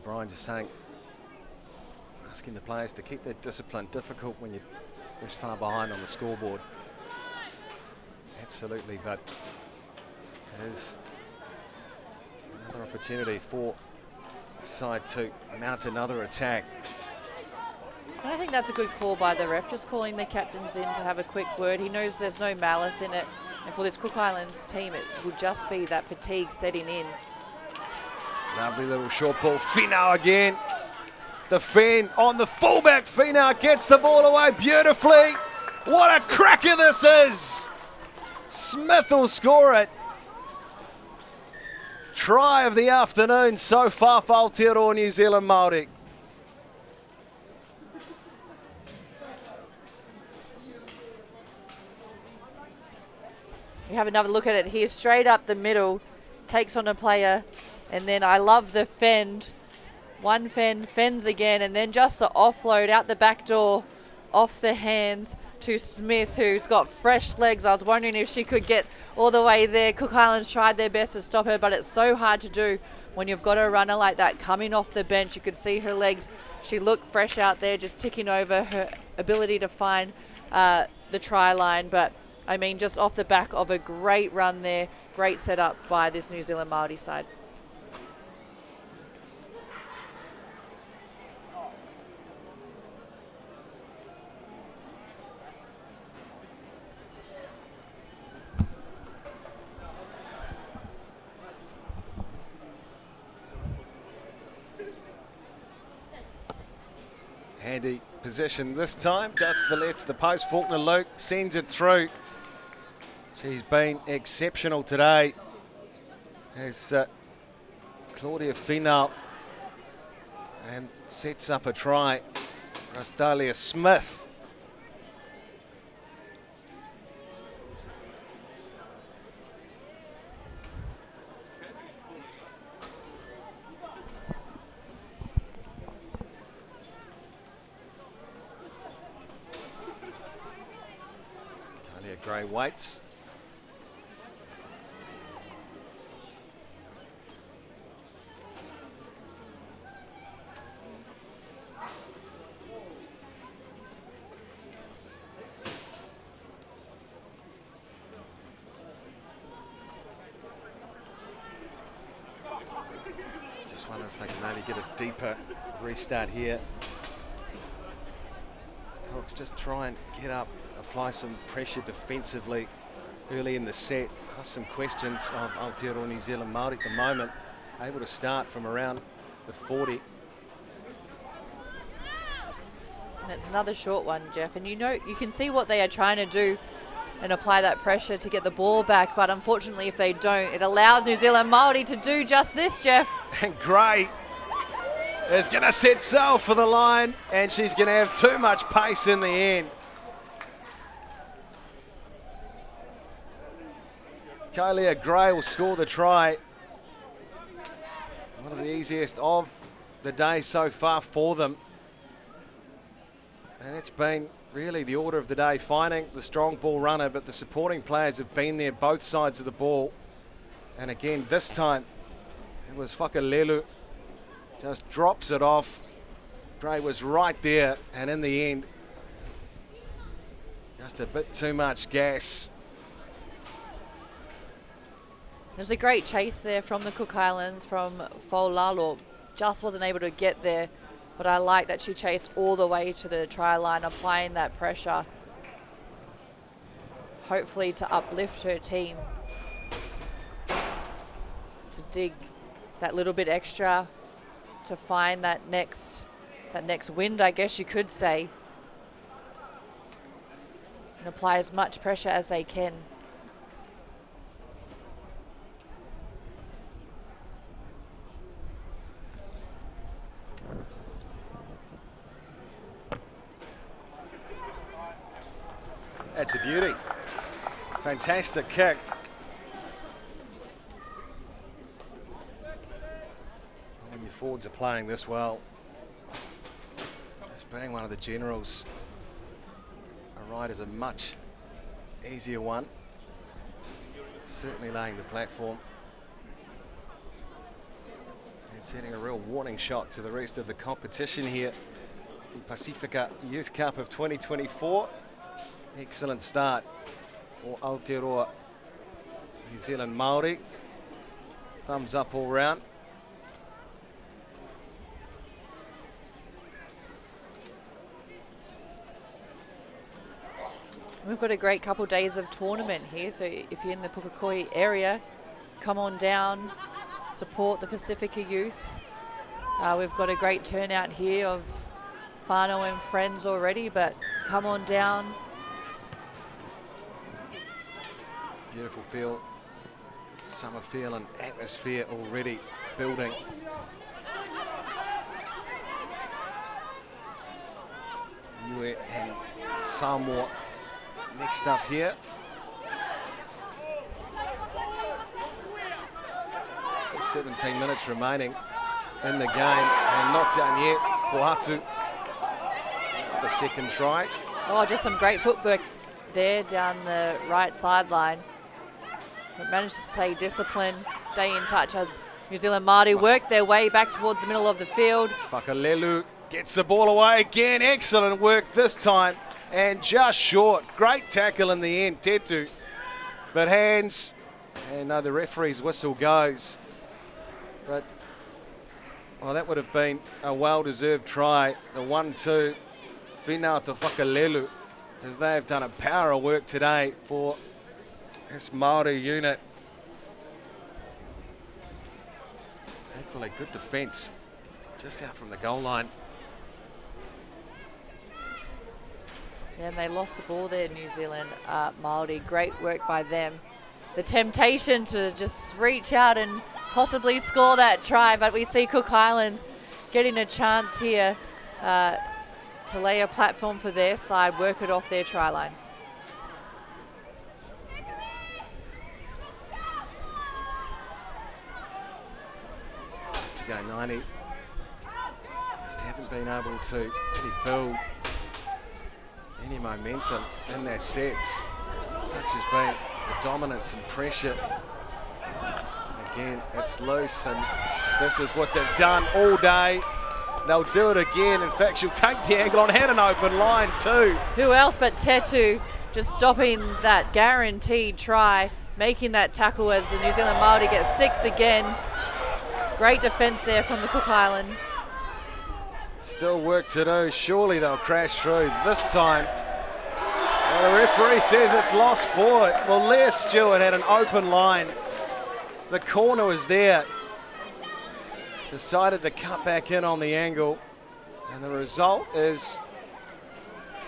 Brian just saying, asking the players to keep their discipline. Difficult when you're this far behind on the scoreboard. Absolutely, but it is another opportunity for the side to mount another attack. And I think that's a good call by the ref, just calling the captains in to have a quick word. He knows there's no malice in it, and for this Cook Islands team, it would just be that fatigue setting in. Lovely little short ball. Finau again. The Finn on the fullback. Finau gets the ball away beautifully. What a cracker this is. Smith will score it. Try of the afternoon so far for Aotearoa New Zealand Māori. We have another look at it here, straight up the middle, takes on a player, and then I love the fend. One fend, fends again, and then just the offload out the back door, off the hands to Smith, who's got fresh legs. I was wondering if she could get all the way there. Cook Islands tried their best to stop her, but it's so hard to do when you've got a runner like that coming off the bench. You could see her legs. She looked fresh out there, just ticking over her ability to find the try line. But I mean, just off the back of a great run there, great setup by this New Zealand Maori side. Handy position this time, just to the left of the post. Faulkner Luke sends it through. She's been exceptional today as Claudia Finau, and sets up a try. Rastalia Smith. Gray waits. Just wonder if they can maybe get a deeper restart here. The Cooks just try and get up, apply some pressure defensively early in the set. Ask some questions of Aotearoa New Zealand Maori at the moment. Able to start from around the 40. And it's another short one, Jeff. And you know, you can see what they are trying to do and apply that pressure to get the ball back. But unfortunately, if they don't, it allows New Zealand Maori to do just this, Jeff. And Gray is going to set sail for the line, and she's going to have too much pace in the end. Kalia Gray will score the try. One of the easiest of the day so far for them. And it's been really the order of the day, finding the strong ball runner, but the supporting players have been there both sides of the ball. And again, this time, it was Whakalelu. Just drops it off. Gray was right there, and in the end, just a bit too much gas. There's a great chase there from the Cook Islands, from Folalo. Just wasn't able to get there, but I like that she chased all the way to the try line, applying that pressure, hopefully to uplift her team, to dig that little bit extra, to find that next wind, I guess you could say, and apply as much pressure as they can. That's a beauty. Fantastic kick. When your forwards are playing this well, as being one of the generals, a ride is a much easier one. Certainly laying the platform and setting a real warning shot to the rest of the competition here. The Pasifika Youth Cup of 2024. Excellent start for Aotearoa New Zealand Maori. Thumbs up all round. We've got a great couple days of tournament here, so if you're in the Pukekohe area, come on down, support the Pasifika youth. We've got a great turnout here of whānau and friends already, but come on down. Beautiful feel, summer feel and atmosphere already building. Niue and Samoa next up here. 17 minutes remaining in the game, and not done yet. Pohatu, the second try. Oh, just some great footwork there down the right sideline. But managed to stay disciplined, stay in touch as New Zealand Māori work their way back towards the middle of the field. Whakalelu gets the ball away again. Excellent work this time, and just short. Great tackle in the end, Tetu. But hands, and no, the referee's whistle goes. But, well, that would have been a well-deserved try. The 1-2, Whinau to Whakalelu, as they have done a power of work today for this Māori unit. Equally good defence, just out from the goal line. And they lost the ball there, New Zealand Māori. Great work by them. The temptation to just reach out and possibly score that try, but we see Cook Islands getting a chance here to lay a platform for their side, work it off their try line. To go 90. Just haven't been able to really build any momentum in their sets. Such has been the dominance and pressure. Again, it's loose, and this is what they've done all day. They'll do it again. In fact, she'll take the angle on, had an open line too. Who else but Tetu just stopping that guaranteed try, making that tackle as the New Zealand Māori get 6 again. Great defence there from the Cook Islands. Still work to do. Surely they'll crash through this time. Well, the referee says it's lost forward. Well, Leah Stewart had an open line. The corner was there. Decided to cut back in on the angle. And the result is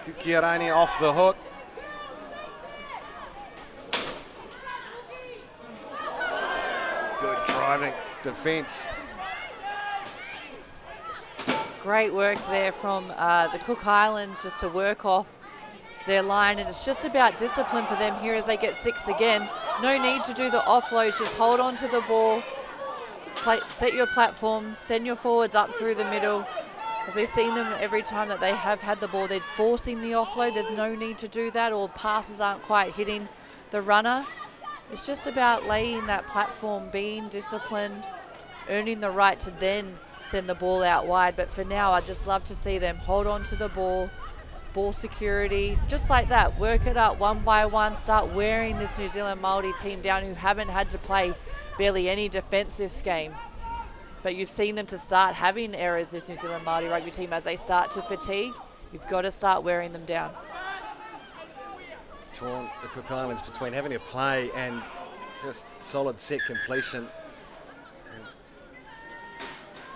Kukiarani off the hook. Good driving defence. Great work there from the Cook Islands just to work off their line, and it's just about discipline for them here as they get 6 again. No need to do the offloads, just hold on to the ball, set your platform, send your forwards up through the middle. As we've seen them every time that they have had the ball, they're forcing the offload. There's no need to do that, or passes aren't quite hitting the runner. It's just about laying that platform, being disciplined, earning the right to then send the ball out wide. But for now, I'd just love to see them hold on to the ball, ball security, just like that. Work it up one by one, start wearing this New Zealand Māori team down, who haven't had to play barely any defence this game. But you've seen them to start having errors, this New Zealand Māori rugby team, as they start to fatigue. You've got to start wearing them down. Torn, the Cook Islands, between having to play and just solid set completion. And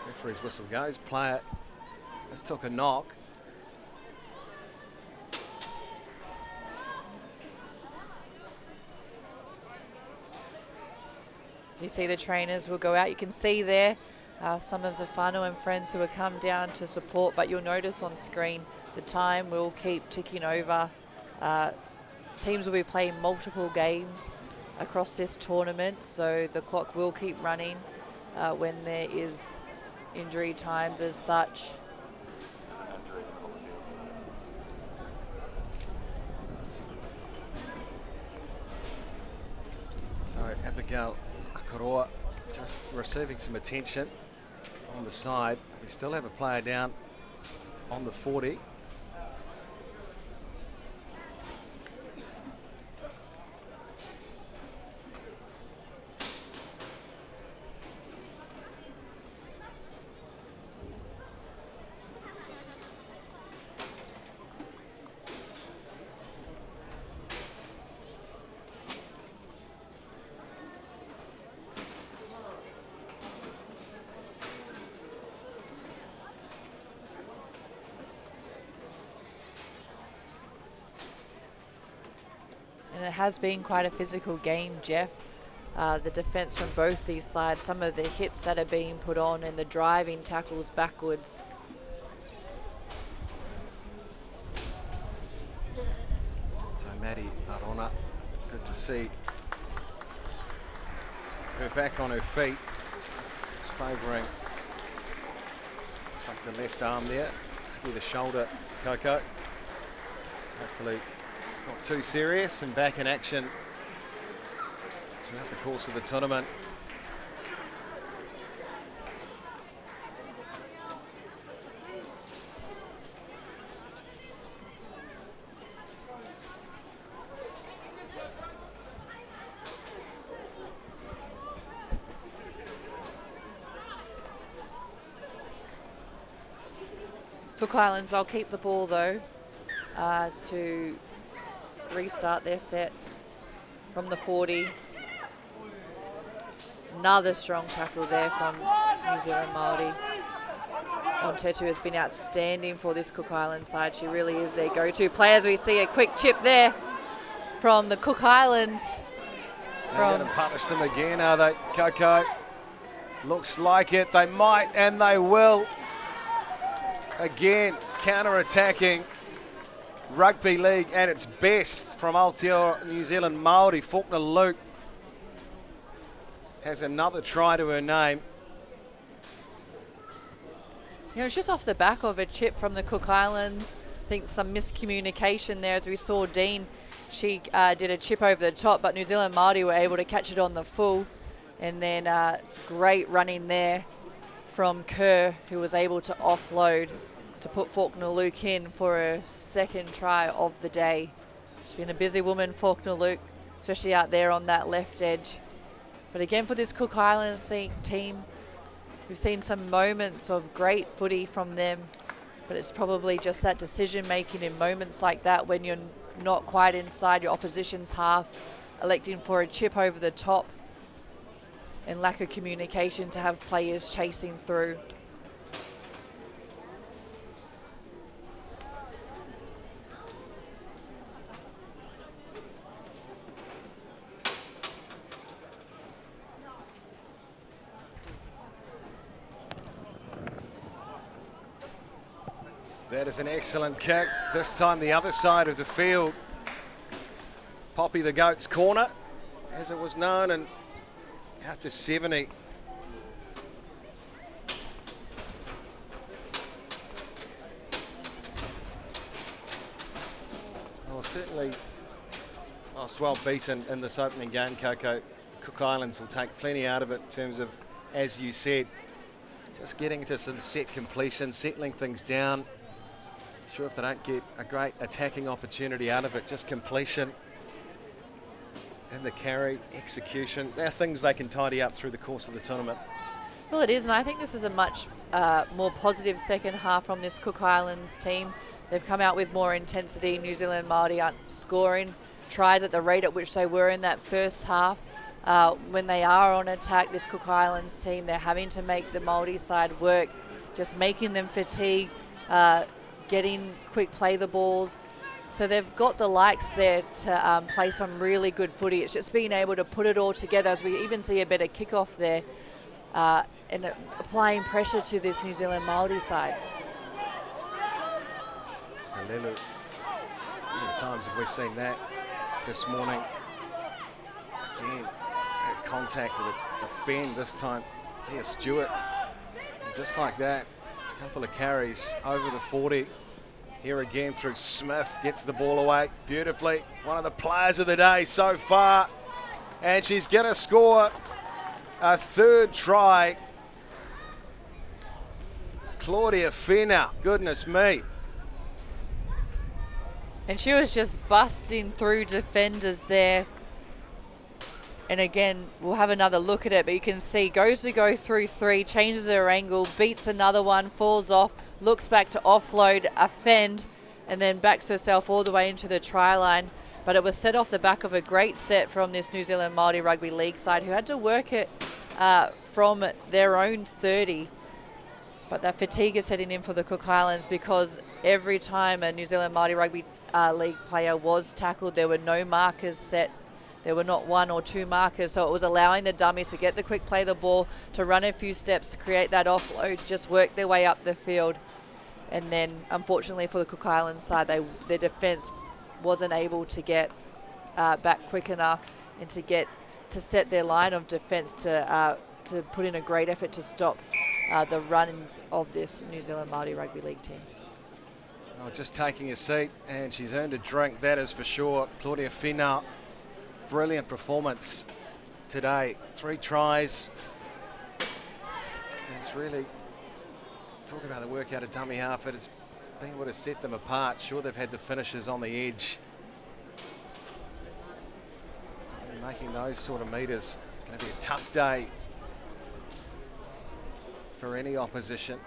referee's whistle goes. Player just took a knock. So you see the trainers will go out. You can see there some of the whānau and friends who have come down to support, but you'll notice on screen the time will keep ticking over. Teams will be playing multiple games across this tournament, so the clock will keep running when there is injury times as such. So Abigail Aotearoa just receiving some attention on the side. We still have a player down on the 40. And it has been quite a physical game, Jeff. The defence from both these sides, some of the hits that are being put on and the driving tackles backwards. So Maddie Arona, good to see her back on her feet. It's favouring, it's like the left arm there, maybe the shoulder, Coco. Hopefully it's not too serious, and back in action throughout the course of the tournament. Cook Islands, I'll keep the ball though to restart their set from the 40. Another strong tackle there from New Zealand Maori. Ontetu has been outstanding for this Cook Islands side. She really is their go-to player. As we see a quick chip there from the Cook Islands. They're going to punish them again, are they, Coco? Looks like it. They might and they will. Again, counter-attacking rugby league at its best from Aotearoa New Zealand Maori. Faulkner Luke has another try to her name. You know, it's just off the back of a chip from the Cook Islands. I think some miscommunication there, as we saw Dean. She did a chip over the top, but New Zealand Māori were able to catch it on the full. And then great running there from Kerr, who was able to offload to put Faulkner Luke in for her second try of the day. She's been a busy woman, Faulkner Luke, especially out there on that left edge. But again, for this Cook Islands team, we've seen some moments of great footy from them, but it's probably just that decision making in moments like that when you're not quite inside your opposition's half, electing for a chip over the top, and lack of communication to have players chasing through. That is an excellent kick. This time the other side of the field. Poppy the Goat's corner, as it was known, and out to 70. Well, certainly lost well beaten in this opening game, Coco. Cook Islands will take plenty out of it in terms of, as you said, just getting to some set completion, settling things down. Sure, if they don't get a great attacking opportunity out of it, just completion and the carry, execution. They're things they can tidy up through the course of the tournament. Well, it is, and I think this is a much more positive second half from this Cook Islands team. They've come out with more intensity. New Zealand Māori aren't scoring tries at the rate at which they were in that first half. When they are on attack, this Cook Islands team, they're having to make the Māori side work, just making them fatigue, getting quick play the balls. So they've got the likes there to play some really good footy. It's just being able to put it all together, as we even see a better kickoff there, and applying pressure to this New Zealand Māori side. Alelu, how many times have we seen that this morning? Again, that contact to the fend this time. Here's Stewart, and just like that, a couple of carries over the 40. Here again through Smith, gets the ball away beautifully. One of the players of the day so far. And she's going to score a third try. Claudia Fenner, goodness me. And she was just busting through defenders there. And again, we'll have another look at it, but you can see goes to go through three, changes her angle, beats another one, falls off, looks back to offload, offend, and then backs herself all the way into the try line. But it was set off the back of a great set from this New Zealand Māori Rugby League side, who had to work it from their own 30. But that fatigue is setting in for the Cook Islands, because every time a New Zealand Māori Rugby League player was tackled, there were no markers set. There were not one or two markers, so it was allowing the dummies to get the quick play the ball, to run a few steps, create that offload, just work their way up the field. And then, unfortunately for the Cook Islands side, their defence wasn't able to get back quick enough and to set their line of defence to to put in a great effort to stop the runs of this New Zealand Māori Rugby League team. Oh, just taking a seat, and she's earned a drink, that is for sure. Claudia Finau, brilliant performance today. 3 tries. And it's really, talk about the work out of dummy half, it has been able to set them apart. Sure, they've had the finishes on the edge. When you're making those sort of meters, it's going to be a tough day for any opposition.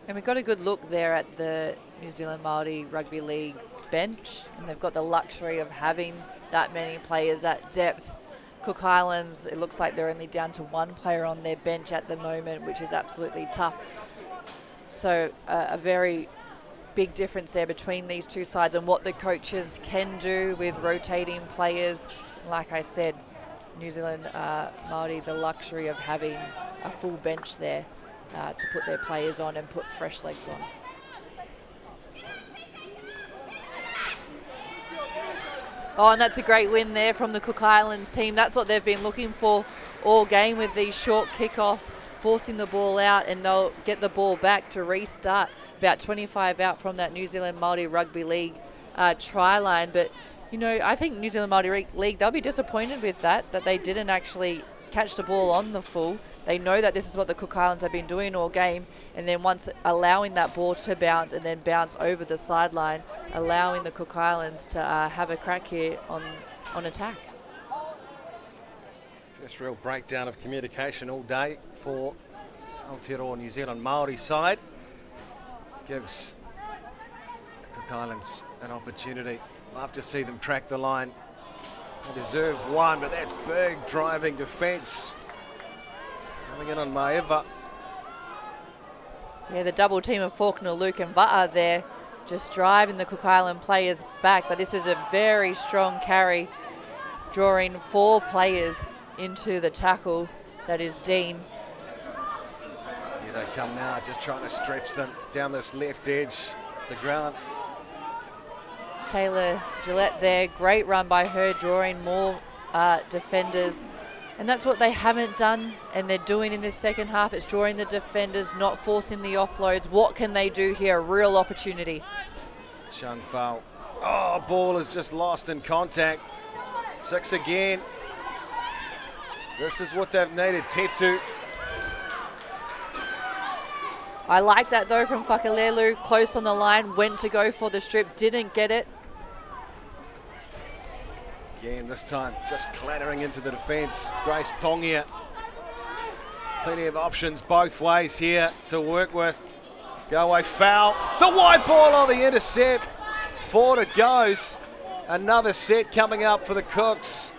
And we've got a good look there at the New Zealand Māori Rugby League's bench, and they've got the luxury of having that many players at depth. Cook Islands, it looks like they're only down to 1 player on their bench at the moment, which is absolutely tough. So a very big difference there between these two sides and what the coaches can do with rotating players. Like I said, New Zealand Māori, the luxury of having a full bench there to put their players on and put fresh legs on. Oh, and that's a great win there from the Cook Islands team. That's what they've been looking for all game with these short kickoffs, forcing the ball out, and they'll get the ball back to restart. About 25 out from that New Zealand Māori Rugby League try line. But, you know, I think New Zealand Māori League, they'll be disappointed with that they didn't actually catch the ball on the full. They know that this is what the Cook Islands have been doing all game, and then once allowing that ball to bounce and then bounce over the sideline, allowing the Cook Islands to have a crack here on attack. First real breakdown of communication all day for Aotearoa New Zealand Māori side. Gives the Cook Islands an opportunity. Love to see them track the line. They deserve 1, but that's big driving defence. Coming in on Maeva. Yeah, the double team of Faulkner, Luke and Va'a there, just driving the Cook Island players back. But this is a very strong carry, drawing 4 players into the tackle. That is Dean. Here they come now, just trying to stretch them down this left edge to ground. Taylor Gillette there, great run by her, drawing more defenders. And that's what they haven't done, and they're doing in this second half. It's drawing the defenders, not forcing the offloads. What can they do here? Real opportunity. Sean Fowl. Oh, ball is just lost in contact. 6 again. This is what they've needed. Tetu. I like that though from Whakalelu, close on the line, went to go for the strip, didn't get it. Again, this time just clattering into the defence. Grace Tongia. Plenty of options both ways here to work with. Go away foul. The wide ball on the intercept. Forward it goes. Another set coming up for the Cooks.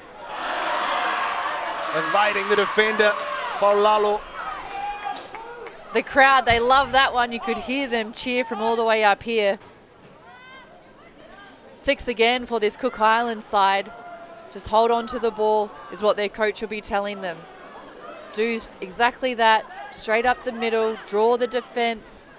Evading the defender, Faulalo. The crowd, they love that one. You could hear them cheer from all the way up here. 6 again for this Cook Island side. Just hold on to the ball is what their coach will be telling them. Do exactly that, straight up the middle, draw the defence.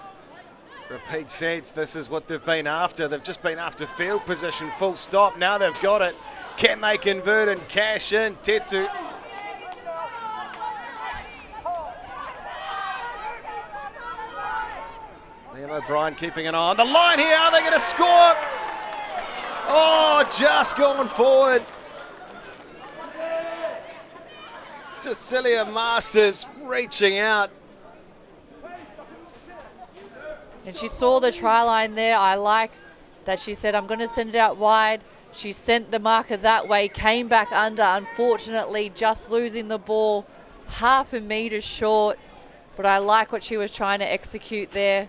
Repeat sets, this is what they've been after. They've just been after field position, full stop. Now they've got it. Can they convert and cash in? Tetu. Liam O'Brien keeping an eye on the line here. Are they going to score? Oh, just going forward. Cecilia Masters reaching out. And she saw the try line there. I like that she said, I'm going to send it out wide. She sent the marker that way, came back under, unfortunately just losing the ball half a metre short. But I like what she was trying to execute there.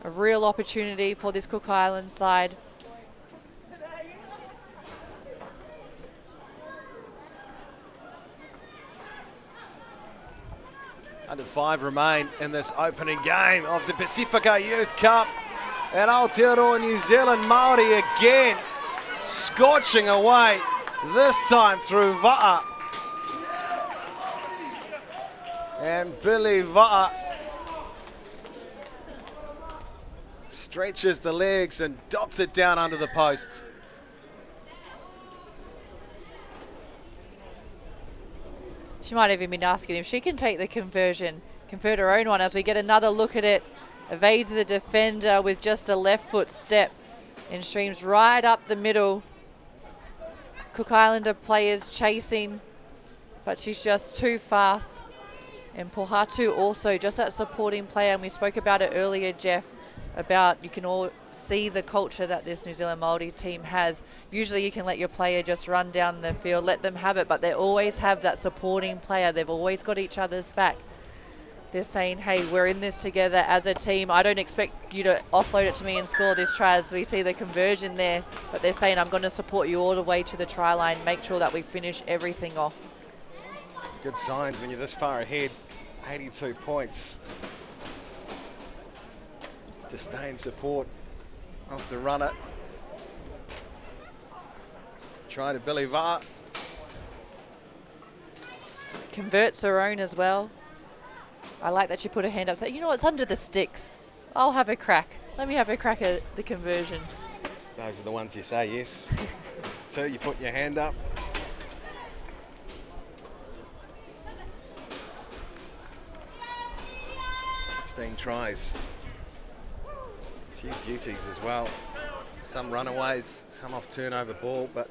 A real opportunity for this Cook Island side. Under 5 remain in this opening game of the Pasifika Youth Cup. And Aotearoa New Zealand Māori again scorching away, this time through Va'a. And Billy Va'a stretches the legs and dots it down under the posts. She might even been asking if she can take the conversion, convert her own one, as we get another look at it. Evades the defender with just a left foot step and streams right up the middle. Cook Islander players chasing, but she's just too fast. And Pohatu also just that supporting player, and we spoke about it earlier, Jeff, about you can all see the culture that this New Zealand Maori team has. Usually you can let your player just run down the field, let them have it, but they always have that supporting player. They've always got each other's back. They're saying, hey, we're in this together as a team. I don't expect you to offload it to me and score this try, as we see the conversion there, but they're saying, I'm going to support you all the way to the try line, make sure that we finish everything off. Good signs when you're this far ahead. 82 points. To stay in support of the runner. Try to Billy Va. Converts her own as well. I like that she put her hand up. So, you know what's under the sticks? I'll have a crack. Let me have a crack at the conversion. Those are the ones you say yes. So you put your hand up. Tries. A few beauties as well. Some runaways, some off turnover ball, but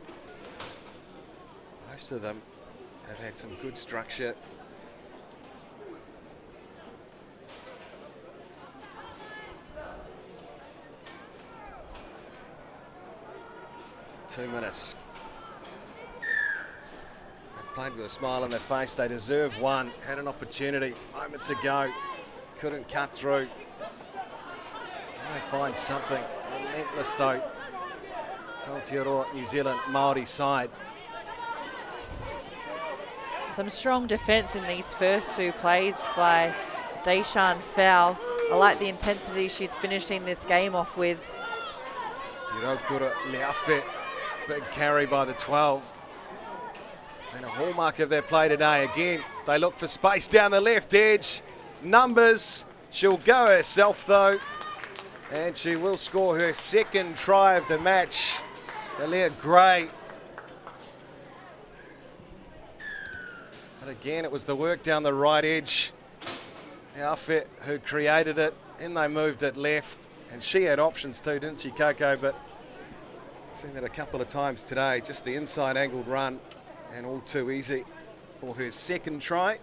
most of them have had some good structure. Two minutes. They played with a smile on their face. They deserve one. Had an opportunity moments ago. Couldn't cut through. Can they find something? Relentless though. Aotearoa, New Zealand Maori side. Some strong defence in these first two plays by Deshan Fowl. I like the intensity she's finishing this game off with. Tirokura Leafe, big carry by the 12. Been a hallmark of their play today. Again, they look for space down the left edge. Numbers, she'll go herself though, and she will score her second try of the match. Alia Gray. But again, it was the work down the right edge. Outfit who created it, and they moved it left, and she had options too, didn't she, Coco? But seen that a couple of times today, just the inside angled run, and all too easy for her second try.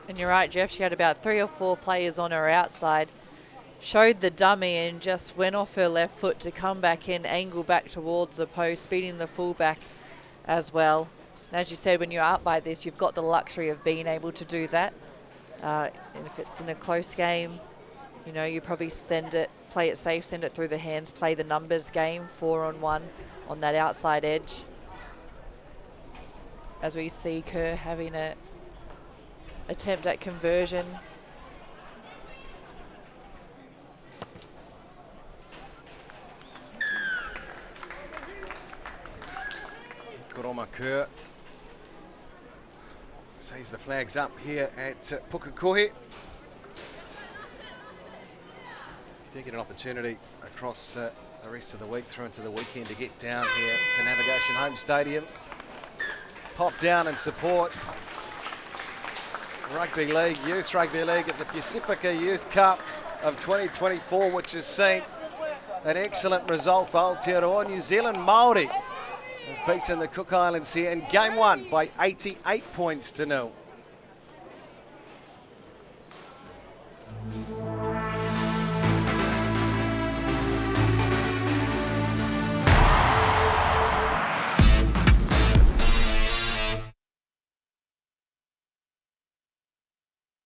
And you're right, Jeff, she had about 3 or 4 players on her outside. Showed the dummy and just went off her left foot to come back in, angle back towards the post, beating the fullback as well. And as you said, when you're up by this, you've got the luxury of being able to do that. And if it's in a close game, you know, you probably send it, play it safe, send it through the hands, play the numbers game, 4-on-1 on that outside edge. As we see Kerr having a attempt at conversion. Koroma Kerr sees the flags up here at Pukekohe. If they get an opportunity across the rest of the week through into the weekend to get down here to Navigation Home Stadium, pop down and support Rugby League, Youth Rugby League at the Pasifika Youth Cup of 2024, which has seen an excellent result for Aotearoa. New Zealand Maori have beaten the Cook Islands here in game 1 by 88 points to 0.